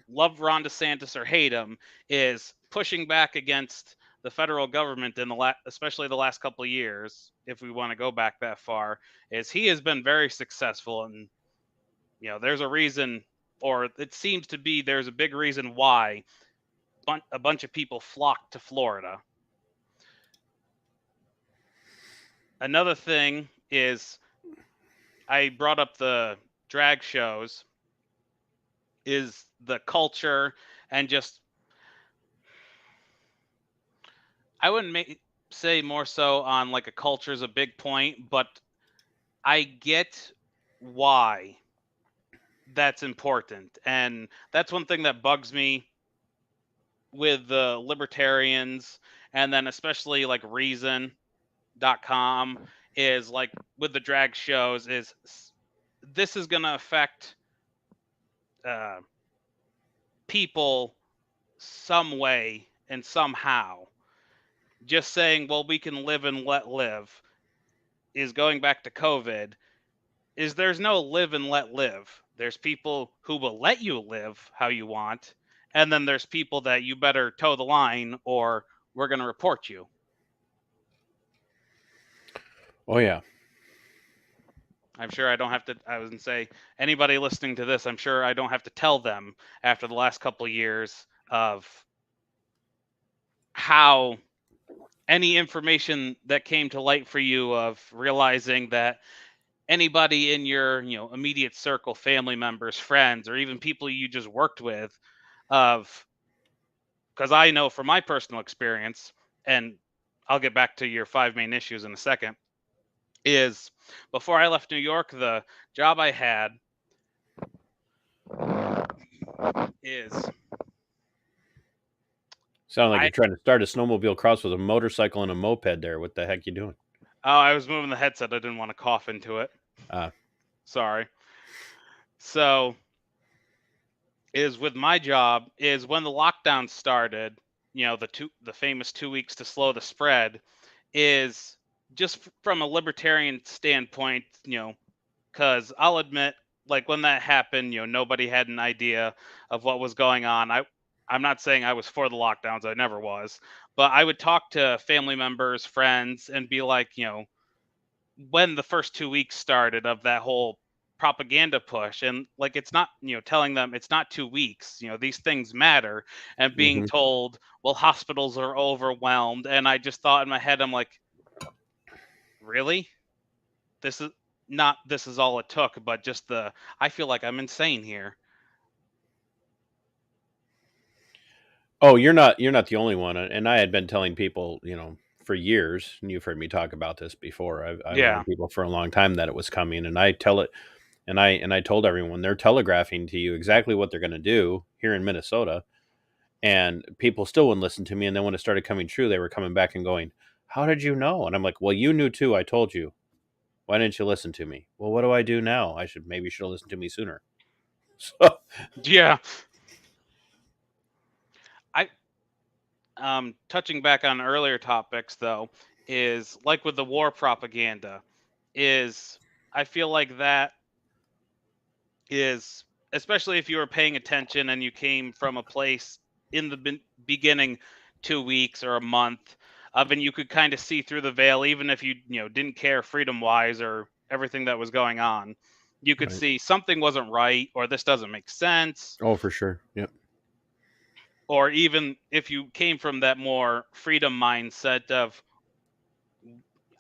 love Ron DeSantis or hate him, is pushing back against the federal government in especially the last couple of years. If we want to go back that far, is he has been very successful, and there's a reason, or it seems to be there's a big reason why a bunch of people flock to Florida. Another thing is I brought up the drag shows is the culture and just, I wouldn't say more so on like a culture is a big point, but I get why that's important. And that's one thing that bugs me with the libertarians, and then especially like reason.com, is like with the drag shows, is this is going to affect uh, people some way and somehow. Just saying, well, we can live and let live, is going back to COVID, is there's no live and let live. There's people who will let you live how you want, and then there's people that you better toe the line or we're going to report you. Oh yeah. I'm sure I don't have to, I was going to say, anybody listening to this, I'm sure I don't have to tell them after the last couple of years of how any information that came to light for you, of realizing that anybody in your immediate circle, family members, friends, or even people you just worked with, of, because I know from my personal experience, and I'll get back to your 5 main issues in a second, is before I left New York, the job I had is Sound like you're trying to start a snowmobile cross with a motorcycle and a moped there. What the heck you doing? oh, I was moving the headset. I didn't want to cough into it. Sorry. So is with my job is when the lockdown started, the famous 2 weeks to slow the spread, is just from a libertarian standpoint, because I'll admit, like when that happened, nobody had an idea of what was going on. I'm not saying I was for the lockdowns, I never was, but I would talk to family members, friends, and be like, when the first 2 weeks started of that whole propaganda push, and like it's not, telling them it's not 2 weeks, these things matter, and being Mm-hmm. told, well, hospitals are overwhelmed, and I just thought in my head, I'm like, really? This is not, this is all it took, but just I feel like I'm insane here. Oh, you're not the only one, and I had been telling people, for years, and you've heard me talk about this before. I've Yeah. warned people for a long time that it was coming, and I tell it, and I told everyone they're telegraphing to you exactly what they're going to do here in Minnesota, and people still wouldn't listen to me. And then when it started coming true, they were coming back and going, "How did you know?" And I'm like, "Well, you knew too. I told you. Why didn't you listen to me?" "Well, what do I do now? Maybe you should have listened to me sooner." So, Yeah. I touching back on earlier topics though, is like with the war propaganda, is I feel like that is, especially if you were paying attention and you came from a place in the beginning 2 weeks or a month of, and you could kind of see through the veil, even if you didn't care freedom wise or everything that was going on, you could right. see something wasn't right, or this doesn't make sense. Oh, for sure. Yep. Or even if you came from that more freedom mindset of,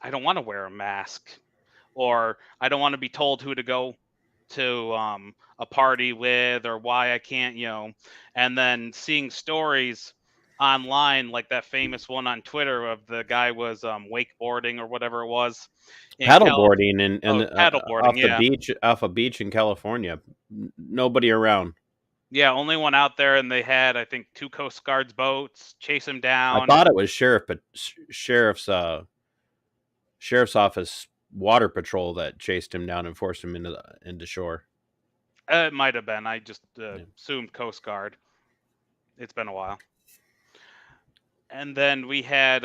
I don't want to wear a mask, or I don't want to be told who to go to a party with, or why I can't, and then seeing stories online like that famous one on Twitter of the guy was wakeboarding or whatever it was in Paddleboarding and paddleboarding, yeah. off a beach in California. Nobody around. Yeah, only one out there, and they had, I think, 2 Coast Guards boats chase him I down. thought it was sheriff's office water patrol that chased him down and forced him into shore. It might have been. I just Yeah. assumed Coast Guard. It's been a while. And then we had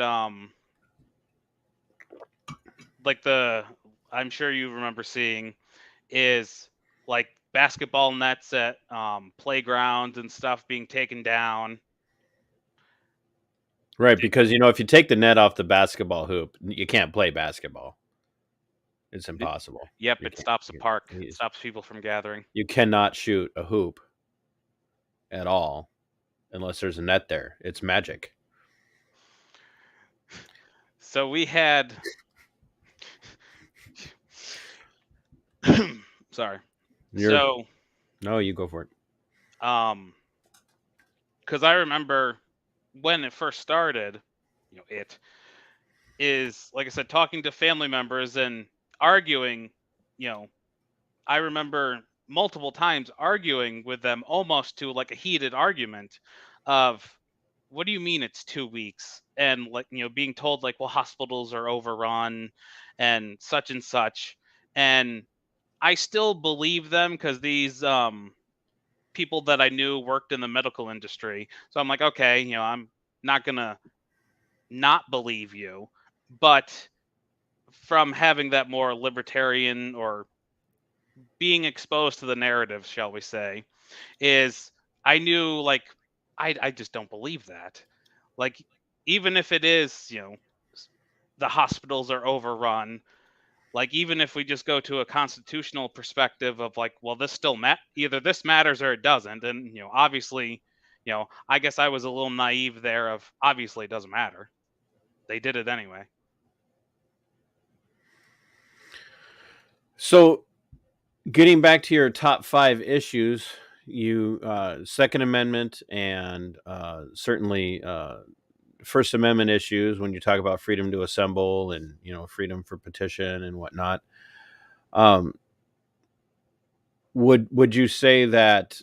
like I'm sure you remember seeing, is like basketball nets at playgrounds and stuff being taken down. Right, because if you take the net off the basketball hoop, you can't play basketball. It's impossible. Yep, You it can't. stops a park. It stops people from gathering. You cannot shoot a hoop at all unless there's a net there. It's magic. So we had sorry. So, No, you go for it. Because I remember when it first started, it is, like I said, talking to family members and arguing. You know, I remember multiple times arguing with them almost to like a heated argument of, what do you mean it's 2 weeks? And like, being told like, well, hospitals are overrun and such and such. And I still believe them because these people that I knew worked in the medical industry. So I'm like, okay, I'm not gonna not believe you. But from having that more libertarian or being exposed to the narrative, shall we say, is I knew like I just don't believe that. Like, even if it is, the hospitals are overrun, like even if we just go to a constitutional perspective of like, well, this still either this matters or it doesn't. And obviously, I guess I was a little naive there of obviously it doesn't matter. They did it anyway. So, getting back to your top 5 issues, you Second Amendment and certainly First Amendment issues when you talk about freedom to assemble and freedom for petition and whatnot. Um, would you say that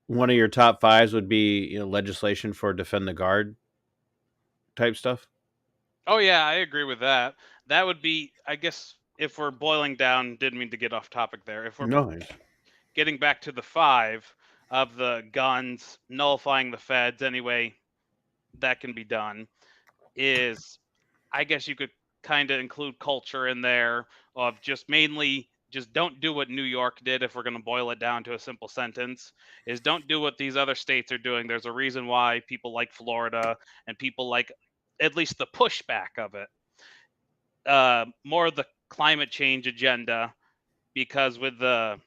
one of your top 5s would be legislation for defend the guard type stuff? Oh yeah, I agree with that. That would be, I guess, if we're boiling down, didn't mean to get off topic there. If we're No. getting back to the 5 of the guns, nullifying the feds anyway, that can be done, is I guess you could kind of include culture in there of just mainly just don't do what New York did. If we're going to boil it down to a simple sentence, is don't do what these other states are doing. There's a reason why people like Florida and people like at least the pushback of it, more of the climate change agenda, because with the,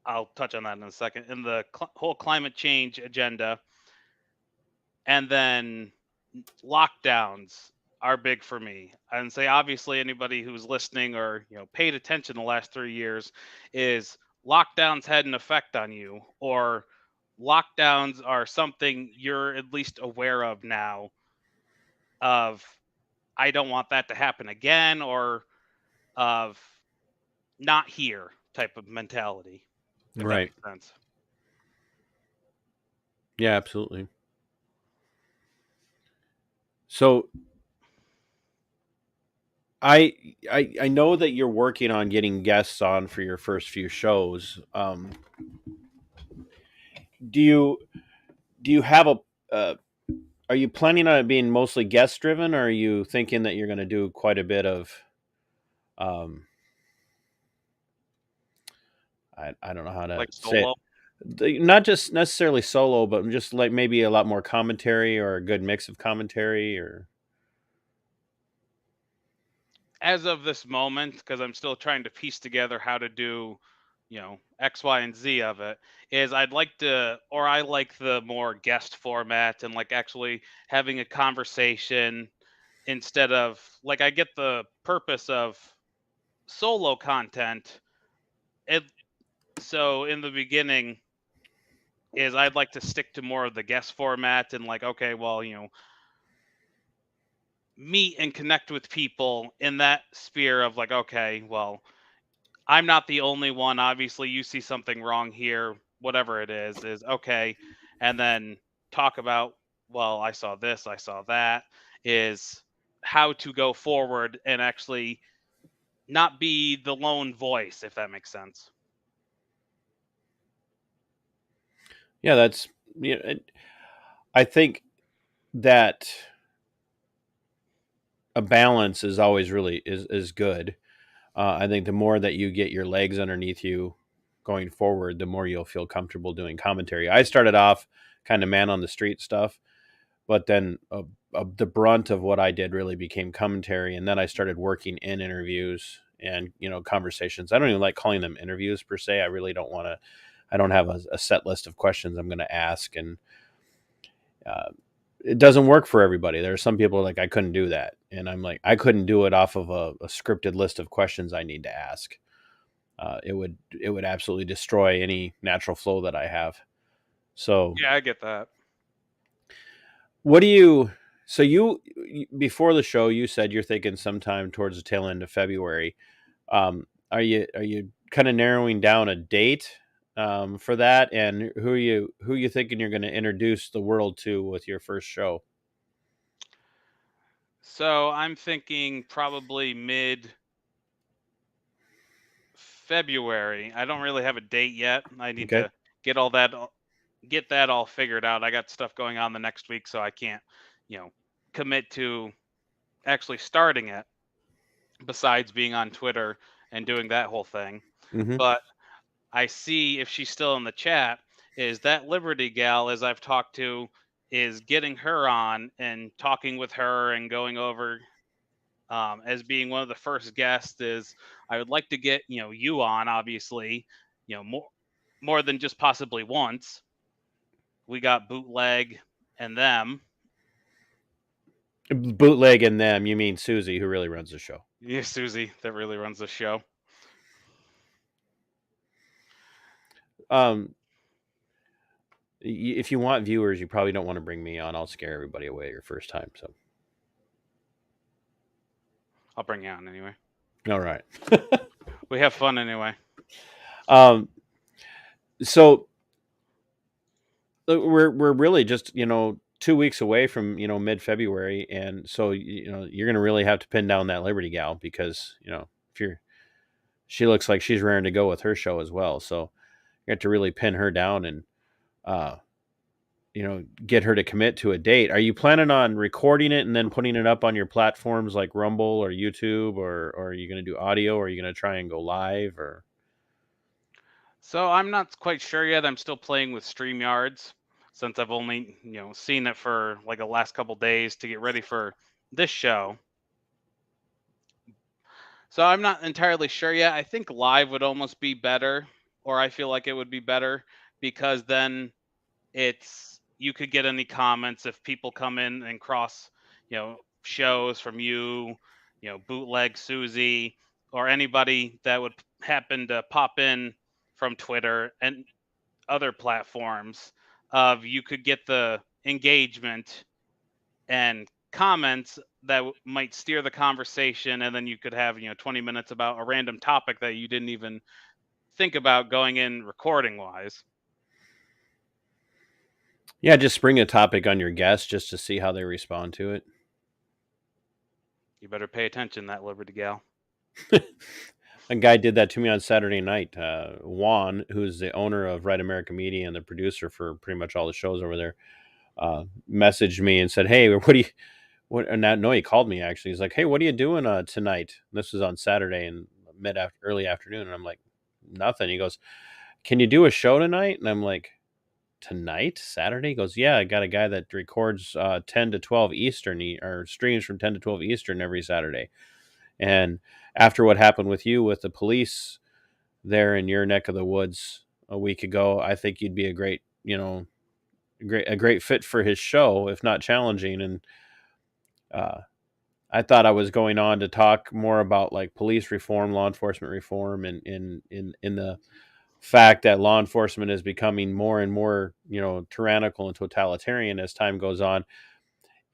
I'll touch on that in a second, in the whole climate change agenda, and then lockdowns are big for me. And say obviously anybody who's listening or paid attention the last 3 years, is lockdowns had an effect on you, or lockdowns are something you're at least aware of now, of I don't want that to happen again, or of not here type of mentality, if that Right. makes sense. Yeah, absolutely. So I know that you're working on getting guests on for your first few shows. Do you have a are you planning on it being mostly guest driven, or are you thinking that you're going to do quite a bit of um I don't know how to Like say it. solo. Not just necessarily solo, but just like maybe a lot more commentary or a good mix of commentary or As of this moment, because I'm still trying to piece together how to do, X, Y, and Z of it, is I'd like to, or I like the more guest format and like actually having a conversation instead of like, I get the purpose of solo content. It, so in the beginning, is I'd like to stick to more of the guest format and like, okay, well, meet and connect with people in that sphere of like, okay, well, I'm not the only one. Obviously, you see something wrong here, whatever it is okay. And then talk about, well, I saw this, I saw that, is how to go forward and actually not be the lone voice, if that makes sense. yeah, that's I think that a balance is always really is good. I think the more that you get your legs underneath you going forward, the more you'll feel comfortable doing commentary. I started off kind of man on the street stuff, but then the brunt of what I did really became commentary, and then I started working in interviews and conversations. I don't even like calling them interviews per se. I really don't want to. I don't have a set list of questions I'm going to ask, and uh, it doesn't work for everybody. There are some people like I couldn't do that, and I'm like I couldn't do it off of a scripted list of questions I need to ask. it would absolutely destroy any natural flow that I have. So Yeah, I get that. what do you? So before the show, you said you're thinking sometime towards the tail end of February. Are you kind of narrowing down a date for that, and who you thinking you're going to introduce the world to with your first show? So I'm thinking probably mid February. I don't really have a date yet. I need Okay. to get all that get that all figured out. I got stuff going on the next week, so I can't, you know, commit to actually starting it besides being on Twitter and doing that whole thing. Mm-hmm. But I see if she's still in the chat is that Liberty gal as I've talked to is getting her on and talking with her and going over as being one of the first guests is I would like to get you on obviously more than just possibly once. We got bootleg and them. Bootleg and them. You mean Susie, who really runs the show? Yeah, Susie that really runs the show. Um, if you want viewers, you probably don't want to bring me on. I'll scare everybody away your first time. So, I'll bring you on anyway. all right. We have fun anyway. um, so we're really just 2 weeks away from mid February, and so you're gonna really have to pin down that Liberty gal because if you're she looks like she's raring to go with her show as well. So you have to really pin her down and uh, get her to commit to a date. Are you planning on recording it and then putting it up on your platforms like Rumble or YouTube, or are you going to do audio, or are you going to try and go live, or? So I'm not quite sure yet. I'm still playing with StreamYards since I've only seen it for like the last couple days to get ready for this show. So I'm not entirely sure yet. I think live would almost be better, or I feel like it would be better because then it's you could get any comments if people come in and cross, shows from bootleg Susie or anybody that would happen to pop in from Twitter and other platforms of you could get the engagement and comments that might steer the conversation and then you could have 20 minutes about a random topic that you didn't even think about going in recording wise. Yeah, just spring a topic on your guests just to see how they respond to it. You better pay attention, that Liberty gal. A guy did that to me on Saturday night. Juan, who's the owner of Right America Media and the producer for pretty much all the shows over there, messaged me and said, "Hey, what do you?" What? And no, he called me actually. He's like, "Hey, what are you doing tonight?" This was on Saturday and early afternoon, and I'm like, "Nothing." He goes, "Can you do a show tonight?" And I'm like, "Tonight, Saturday?" He goes, "Yeah, I got a guy that records 10 to 12 Eastern, or streams from 10 to 12 Eastern every Saturday." And after what happened with you with the police there in your neck of the woods a week ago, I think you'd be a great fit for his show, if not challenging. And uh, I thought I was going on to talk more about like police reform, law enforcement reform, and in the fact that law enforcement is becoming more and more, tyrannical and totalitarian as time goes on.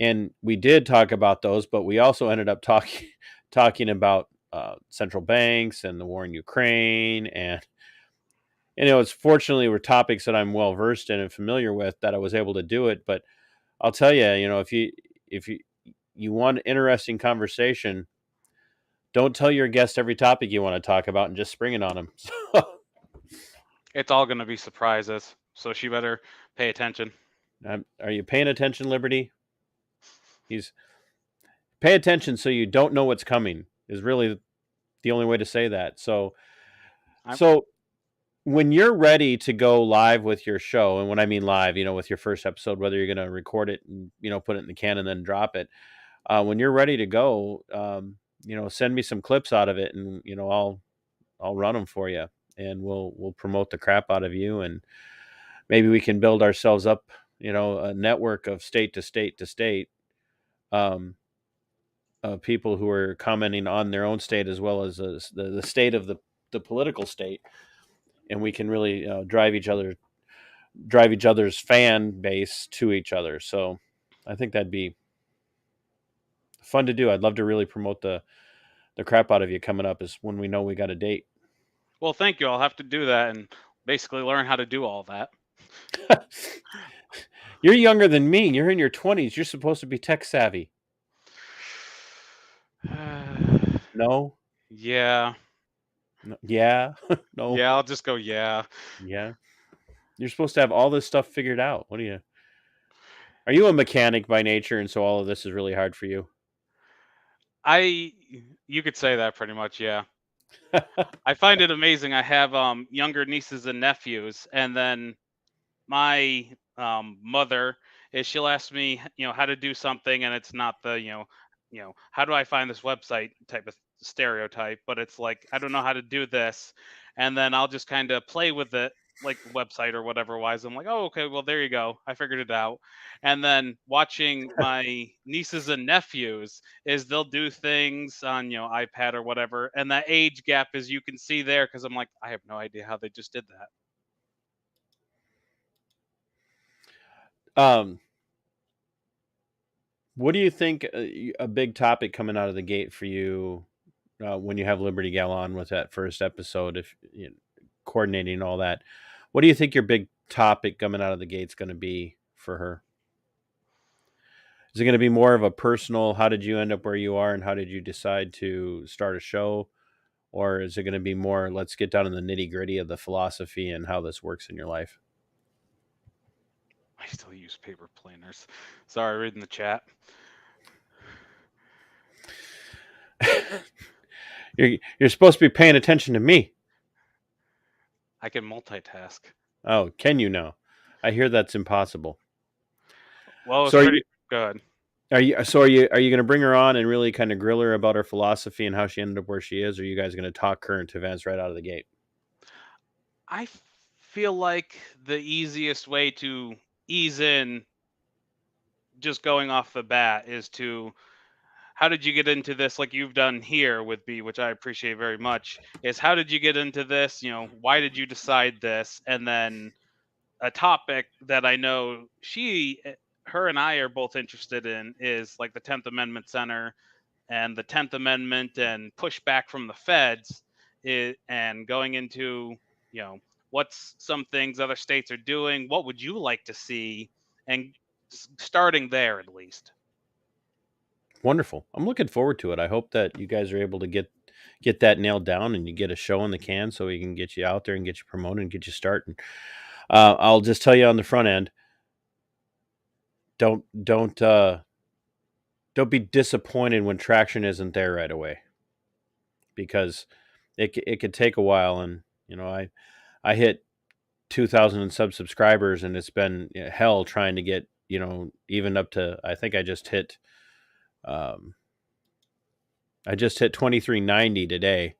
And we did talk about those, but we also ended up talking about central banks and the war in Ukraine, and it's fortunately were topics that I'm well versed in and familiar with that I was able to do it. But I'll tell you, if you want interesting conversation, don't tell your guest every topic you want to talk about and just spring it on them. It's all going to be surprises, so she better pay attention. Are you paying attention, Liberty? He's pay attention so you don't know what's coming is really the only way to say that. So, I'm, so when you're ready to go live with your show, and when I mean live, with your first episode, whether you're going to record it and put it in the can and then drop it, when you're ready to go, send me some clips out of it, and I'll run them for you, and we'll promote the crap out of you, and maybe we can build ourselves up, a network of state to state to state, people who are commenting on their own state as well as the state of the the political state, and we can really drive each other's fan base to each other. So I think that'd be fun to do. I'd love to really promote the crap out of you coming up is when we know we got a date. Well, thank you. I'll have to do that and basically learn how to do all that. You're younger than me. You're in your 20s. You're supposed to be tech savvy. No? Yeah. No. Yeah? No? Yeah, I'll just go, yeah. Yeah? You're supposed to have all this stuff figured out. Are you a mechanic by nature, and so all of this is really hard for you? You could say that pretty much, yeah. I find it amazing. I have younger nieces and nephews, and then my mother is she'll ask me, how to do something, and it's not the, how do I find this website type of stereotype, but it's like I don't know how to do this, and then I'll just kind of play with it, like the website or whatever. Wise, I'm like, oh, okay, well there you go, I figured it out. And then watching my nieces and nephews is they'll do things on iPad or whatever, and that age gap is you can see there because I'm like, I have no idea how they just did that. What do you think a big topic coming out of the gate for you when you have Liberty Gal on with that first episode, if coordinating all that? What do you think your big topic coming out of the gate is going to be for her? Is it going to be more of a personal, how did you end up where you are and how did you decide to start a show? Or is it going to be more, let's get down in the nitty gritty of the philosophy and how this works in your life? I still use paper planners. Sorry, reading the chat. You're supposed to be paying attention to me. I can multitask. Oh, can you now? I hear that's impossible. Well, it's So pretty good. Are you going to bring her on and really kind of grill her about her philosophy and how she ended up where she is, or are you guys going to talk current events right out of the gate? I feel like the easiest way to ease in, just going off the bat, is to how did you get into this, like you've done here with B, which I appreciate very much, is how did you get into this? Why did you decide this? And then a topic that I know her and I are both interested in is like the 10th Amendment Center and the 10th Amendment and pushback from the feds, and going into, what's some things other states are doing, what would you like to see, and starting there at least. Wonderful. I'm looking forward to it. I hope that you guys are able to get that nailed down and you get a show in the can so we can get you out there and get you promoted and get you starting. I'll just tell you on the front end, don't be disappointed when traction isn't there right away, because it could take a while. And I hit 2,000 subscribers, and it's been hell trying to get even up to, I think I just hit 2390 today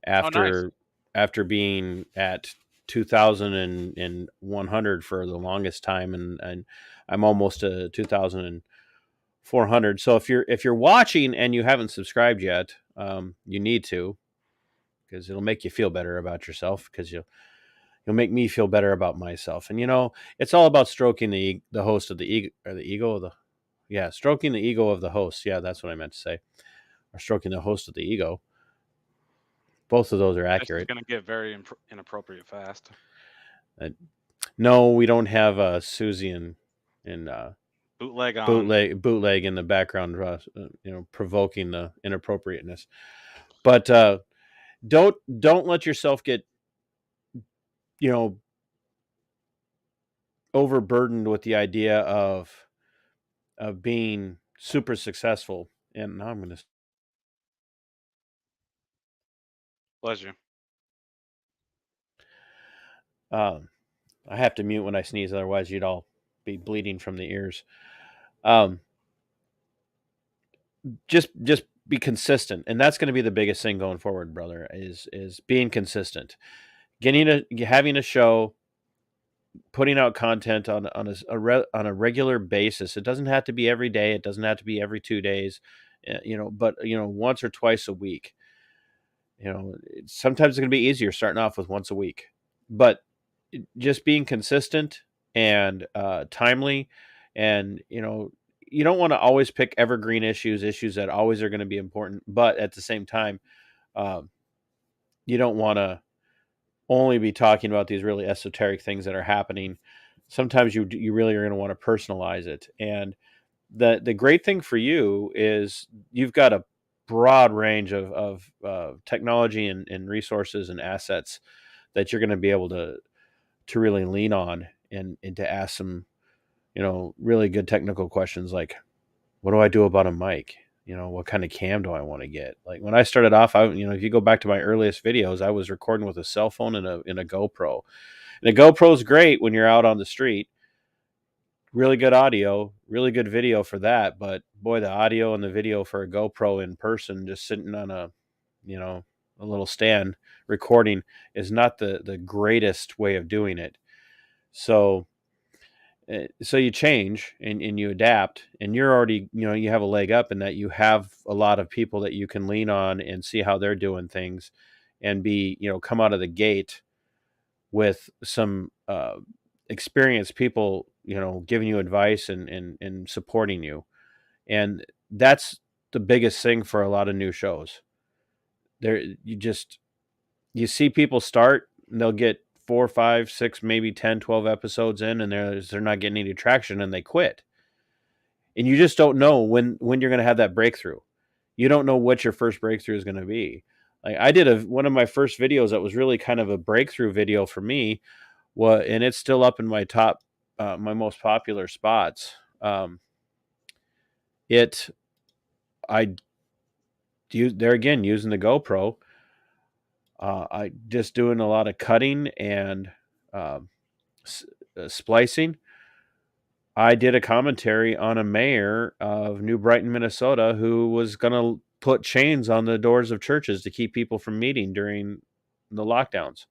after after being at 2,100 for the longest time, and I'm almost to 2,400. So if you're watching and you haven't subscribed yet, you need to, because it'll make you feel better about yourself, because you'll make me feel better about myself. And it's all about stroking the host of the ego, or the ego of the stroking the ego of the host. Yeah, that's what I meant to say. Or stroking the host of the ego. Both of those are accurate. It's going to get very inappropriate fast. No, we don't have Susie and bootleg in the background, provoking the inappropriateness. But don't let yourself get overburdened with the idea of being super successful. And now I'm going to pleasure. I have to mute when I sneeze, otherwise you'd all be bleeding from the ears. Just be consistent, and that's going to be the biggest thing going forward, brother. Is being consistent, having a show, putting out content on a regular basis. It doesn't have to be every day. It doesn't have to be every 2 days, but once or twice a week. Sometimes it's going to be easier starting off with once a week, but just being consistent and timely, and you don't want to always pick evergreen issues that always are going to be important, but at the same time, um, you don't want to only be talking about these really esoteric things that are happening. Sometimes you really are going to want to personalize it. And the great thing for you is you've got a broad range of technology and resources and assets that you're going to be able to really lean on, and to ask some really good technical questions like, what do I do about a mic? What kind of cam do I want to get? Like when I started off, if you go back to my earliest videos, I was recording with a cell phone and a GoPro. And a GoPro is great when you're out on the street. Really good audio, really good video for that. But boy, the audio and the video for a GoPro in person, just sitting on a little stand recording, is not the greatest way of doing it. So you change and you adapt, and you're already, you have a leg up in that you have a lot of people that you can lean on and see how they're doing things, and come out of the gate with some experienced people, giving you advice and supporting you. And that's the biggest thing for a lot of new shows. You see people start and they'll get 4, 5, 6, maybe 10, 12 episodes in, and they're not getting any traction and they quit. And you just don't know when you're going to have that breakthrough. You don't know what your first breakthrough is going to be. Like I did one of my first videos that was really kind of a breakthrough video for me, and it's still up in my top, my most popular spots. It I there again, using the GoPro. I just doing a lot of cutting and splicing. I did a commentary on a mayor of New Brighton, Minnesota, who was going to put chains on the doors of churches to keep people from meeting during the lockdowns.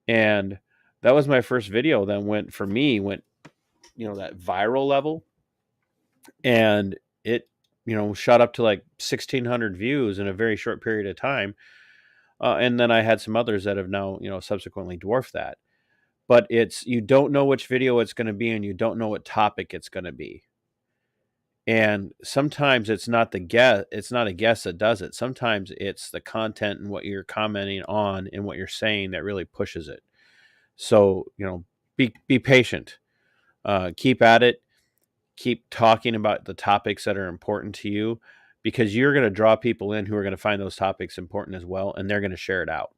And that was my first video that went that viral level. And it, shot up to like 1,600 views in a very short period of time. And then I had some others that have now, subsequently dwarfed that. But you don't know which video it's going to be, and you don't know what topic it's going to be. And sometimes it's not a guess that does it. Sometimes it's the content and what you're commenting on and what you're saying that really pushes it. So, be patient. Keep at it. Keep talking about the topics that are important to you, because you're going to draw people in who are going to find those topics important as well, and they're going to share it out.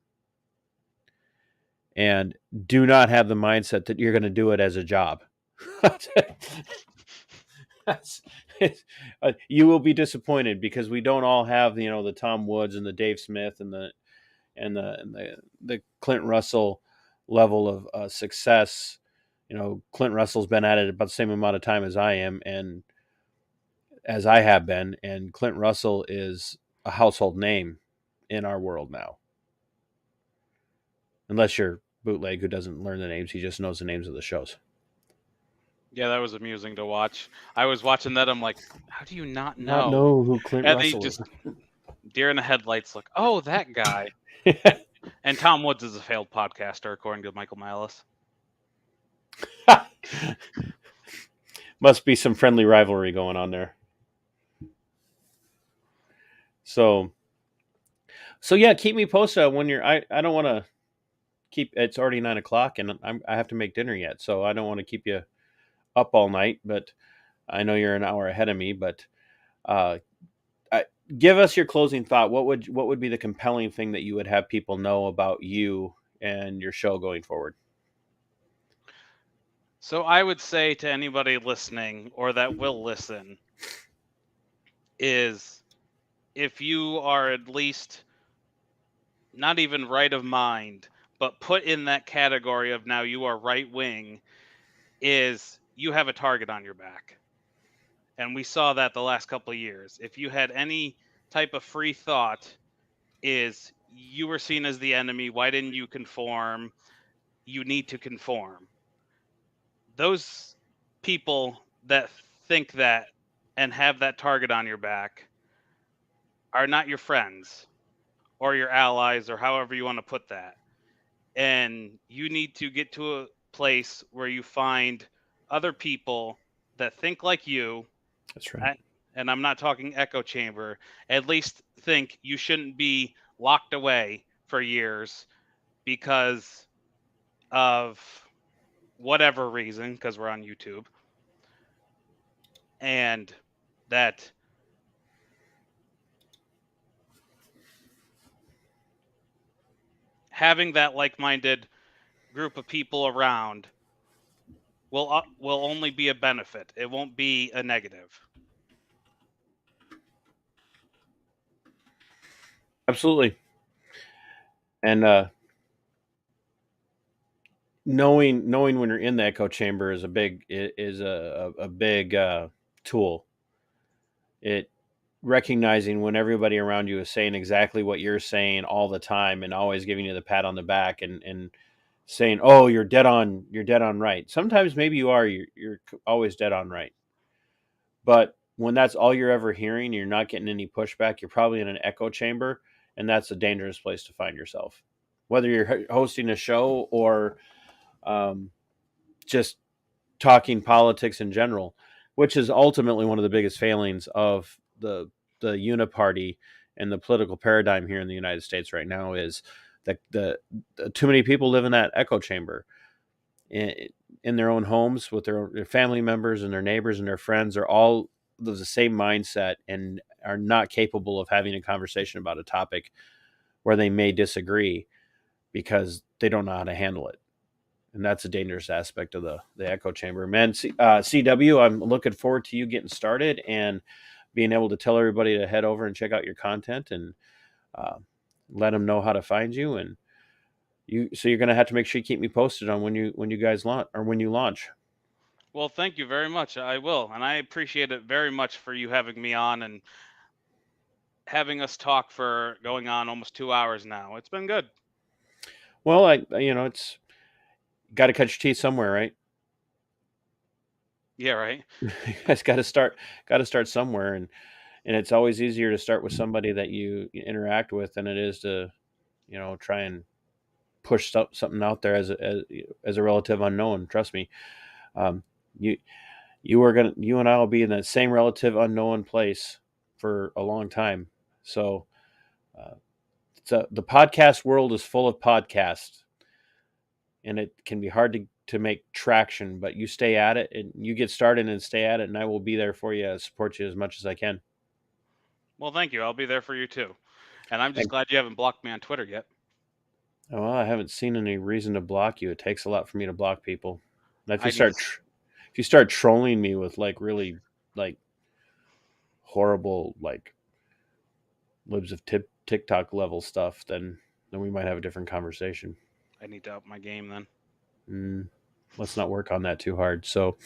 And do not have the mindset that you're going to do it as a job. You will be disappointed, because we don't all have the Tom Woods and the Dave Smith and the Clint Russell level of success. Clint Russell's been at it about the same amount of time as I am, and as I have been, and Clint Russell is a household name in our world now. Unless you're Bootleg, who doesn't learn the names, he just knows the names of the shows. Yeah, that was amusing to watch. I was watching that. I'm like, how do you not know? Not know who Clint And Russell they just is. deer in the headlights. Look, oh, that guy. And Tom Woods is a failed podcaster, according to Michael Malice. Must be some friendly rivalry going on there. So yeah, keep me posted when you're. I don't want to keep. It's already 9:00, and I have to make dinner yet, so I don't want to keep you up all night. But I know you're an hour ahead of me. But give us your closing thought. What would be the compelling thing that you would have people know about you and your show going forward? So I would say to anybody listening or that will listen is, if you are at least not even right of mind, but put in that category of now you are right wing, is you have a target on your back. And we saw that the last couple of years. If you had any type of free thought, is you were seen as the enemy. Why didn't you conform? You need to conform. Those people that think that and have that target on your back are not your friends. or your allies, or however you want to put that. And you need to get to a place where you find other people that think like you. That's right. I- and I'm not talking echo chamber, at least think you shouldn't be locked away for years because of whatever reason, because we're on YouTube, and that having that like-minded group of people around will only be a benefit. It won't be a negative. Absolutely. And knowing when you're in the echo chamber is a big tool. It recognizing when everybody around you is saying exactly what you're saying all the time and always giving you the pat on the back and saying, "Oh, you're dead on right." Sometimes maybe you are. You're always dead on right. But when that's all you're ever hearing, and you're not getting any pushback. You're probably in an echo chamber, and that's a dangerous place to find yourself. Whether you're hosting a show or um, just talking politics in general, which is ultimately one of the biggest failings of the uniparty and the political paradigm here in the United States right now is that the too many people live in that echo chamber in, in their own homes with their family members and their neighbors and their friends are all of the same mindset and are not capable of having a conversation about a topic where they may disagree because they don't know how to handle it. And that's a dangerous aspect of the echo chamber. Man, CW, I'm looking forward to you getting started and being able to tell everybody to head over and check out your content and uh, let them know how to find you. And so you're going to have to make sure you keep me posted on when you guys launch or when you launch. Well, thank you very much. I will, and I appreciate it very much for you having me on and having us talk for going on almost 2 hours now. It's been good. Well, it's got to cut your teeth somewhere, right? Yeah, right. You guys got to start somewhere, and it's always easier to start with somebody that you interact with than it is to try and push something out there as a relative unknown. Trust me, um, you you and I will be in that same relative unknown place for a long time. So uh, the podcast world is full of podcasts, and it can be hard to make traction. But you stay at it, and you get started and stay at it, and I will be there for you, support you as much as I can. Well, thank you. I'll be there for you too. And I'm just Thank- glad you haven't blocked me on Twitter yet. Well, I haven't seen any reason to block you. It takes a lot for me to block people. Now, I need. if you start trolling me with like really like horrible like libs of TikTok level stuff, then we might have a different conversation. I need to up my game then. Mm, let's not work on that too hard. So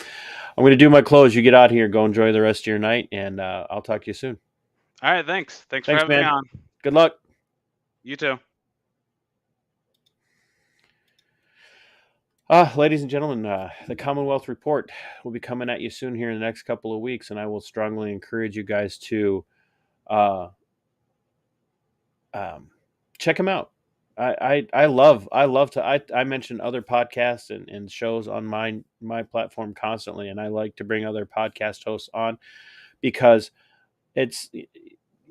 I'm going to do my close. You get out here, go enjoy the rest of your night, and I'll talk to you soon. All right, thanks. Thanks for Thanks, having me man. on. Good luck. You too. Ladies and gentlemen, the Commonwealth Report will be coming at you soon here in the next couple of weeks, and I will strongly encourage you guys to uh, um, check them out. I love to I mention other podcasts and shows on my platform constantly, and I like to bring other podcast hosts on because it's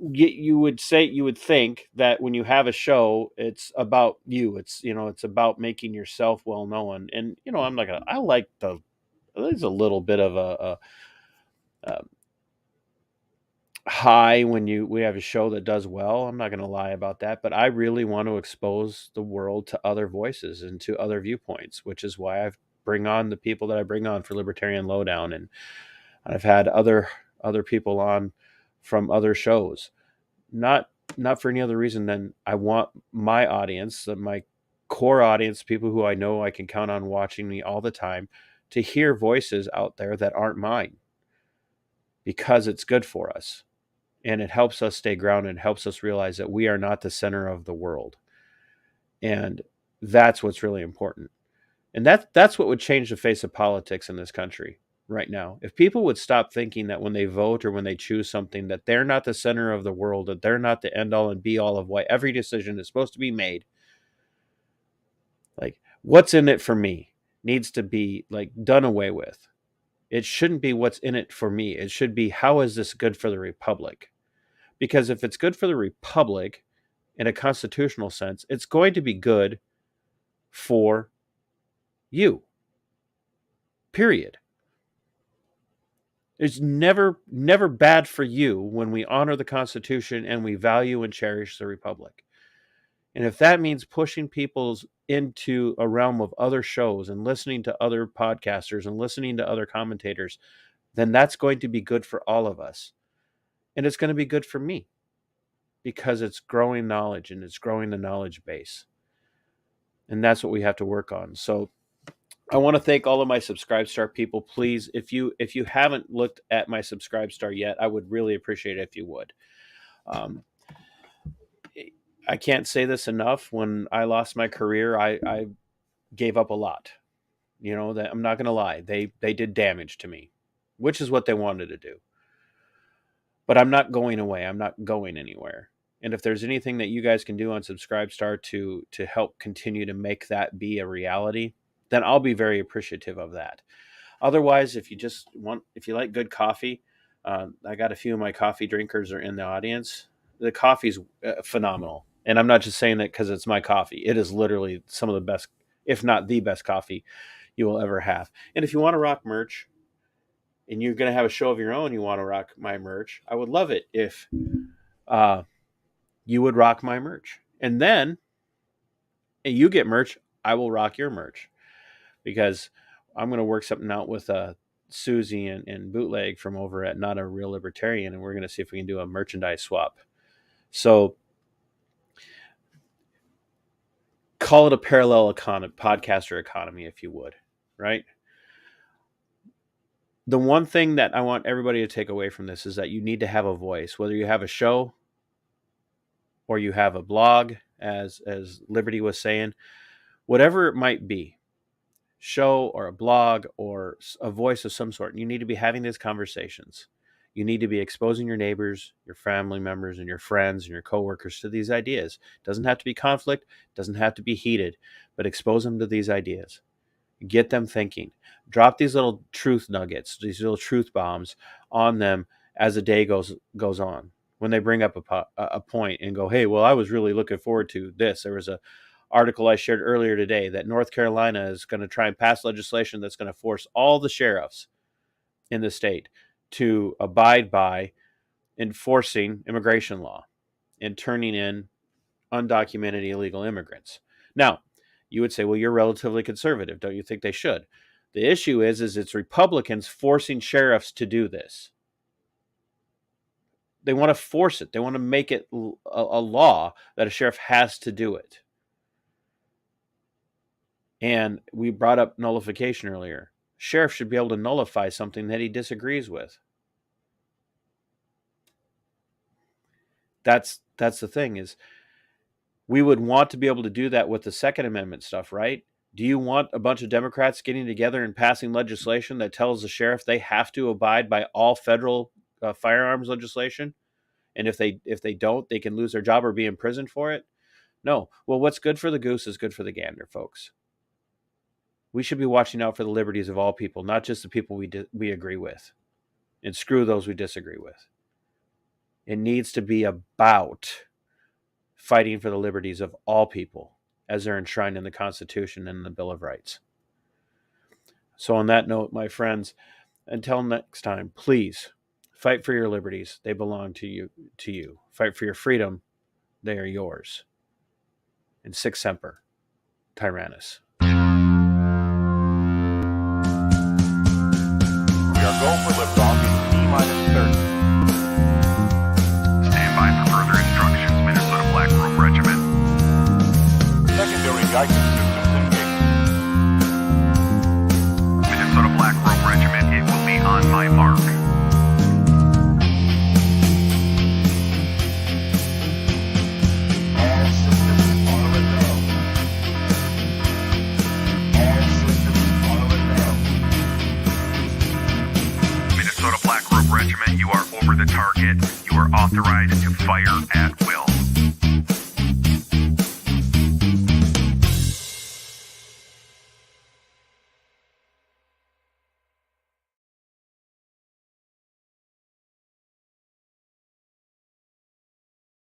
you would think that when you have a show it's about you, it's about making yourself well known, and I'm like I like there's a little bit of a high when we have a show that does well. I'm not going to lie about that, but I really want to expose the world to other voices and to other viewpoints, which is why I bring on the people that I bring on for Libertarian Lowdown, and I've had other people on from other shows. Not for any other reason than I want my audience, my core audience, people who I know I can count on watching me all the time, to hear voices out there that aren't mine, because it's good for us and it helps us stay grounded, helps us realize that we are not the center of the world. And that's what's really important. And that's what would change the face of politics in this country. right now. If people would stop thinking that when they vote or when they choose something, that they're not the center of the world, that they're not the end all and be all of why every decision is supposed to be made. Like, what's in it for me needs to be like done away with. It shouldn't be what's in it for me. It should be, how is this good for the republic? Because if it's good for the republic in a constitutional sense, it's going to be good for you. Period. It's never bad for you when we honor the Constitution and we value and cherish the republic. And if that means pushing people into a realm of other shows and listening to other podcasters and listening to other commentators, then that's going to be good for all of us. And it's going to be good for me because it's growing knowledge and it's growing the knowledge base. And that's what we have to work on. So I want to thank all of my Subscribestar people. Please, if you haven't looked at my Subscribestar yet, I would really appreciate it if you would. I can't say this enough. When I lost my career, I gave up a lot. You know, that I'm not going to lie. They did damage to me, which is what they wanted to do. But I'm not going away. I'm not going anywhere. And if there's anything that you guys can do on Subscribestar to help continue to make that be a reality, then I'll be very appreciative of that. Otherwise, if you like good coffee, I got a few of my coffee drinkers are in the audience. The coffee's phenomenal. And I'm not just saying that because it's my coffee. It is literally some of the best, if not the best coffee you will ever have. And if you want to rock merch and you're going to have a show of your own, you want to rock my merch, I would love it if you would rock my merch. And then you get merch, I will rock your merch. Because I'm going to work something out with Susie and Bootleg from over at Not a Real Libertarian, and we're going to see if we can do a merchandise swap. So call it a parallel podcaster economy, if you would, right? The one thing that I want everybody to take away from this is that you need to have a voice, whether you have a show or you have a blog, as Liberty was saying, whatever it might be. Show or a blog or a voice of some sort. You need to be having these conversations. You need to be exposing your neighbors, your family members, and your friends and your coworkers to these ideas. It doesn't have to be conflict, it doesn't have to be heated, but expose them to these ideas. Get them thinking. Drop these little truth nuggets, these little truth bombs on them as the day goes on. When they bring up a point and go, hey, well, I was really looking forward to this. There was a article I shared earlier today that North Carolina is going to try and pass legislation that's going to force all the sheriffs in the state to abide by enforcing immigration law and turning in undocumented illegal immigrants. Now, you would say, well, you're relatively conservative. Don't you think they should? The issue is it's Republicans forcing sheriffs to do this. They want to force it. They want to make it a law that a sheriff has to do it. And we brought up nullification earlier. Sheriff should be able to nullify something that he disagrees with. That's the thing, is we would want to be able to do that with the Second Amendment stuff, right? Do you want a bunch of Democrats getting together and passing legislation that tells the sheriff they have to abide by all federal firearms legislation? And if they don't, they can lose their job or be imprisoned for it? No. Well, what's good for the goose is good for the gander, folks. We should be watching out for the liberties of all people, not just the people we agree with. And screw those we disagree with. It needs to be about fighting for the liberties of all people as they're enshrined in the Constitution and the Bill of Rights. So on that note, my friends, until next time, please fight for your liberties. They belong to you. Fight for your freedom. They are yours. And Sic Semper, Tyrannus. We are go for liftoff in T-30. Stand by for further instructions, Minnesota Black Robe Regiment. Secondary guidance systems engaged. Minnesota Black Robe Regiment, it will be on my mark. All systems are a go. All systems are a go. target. You are authorized to fire at will.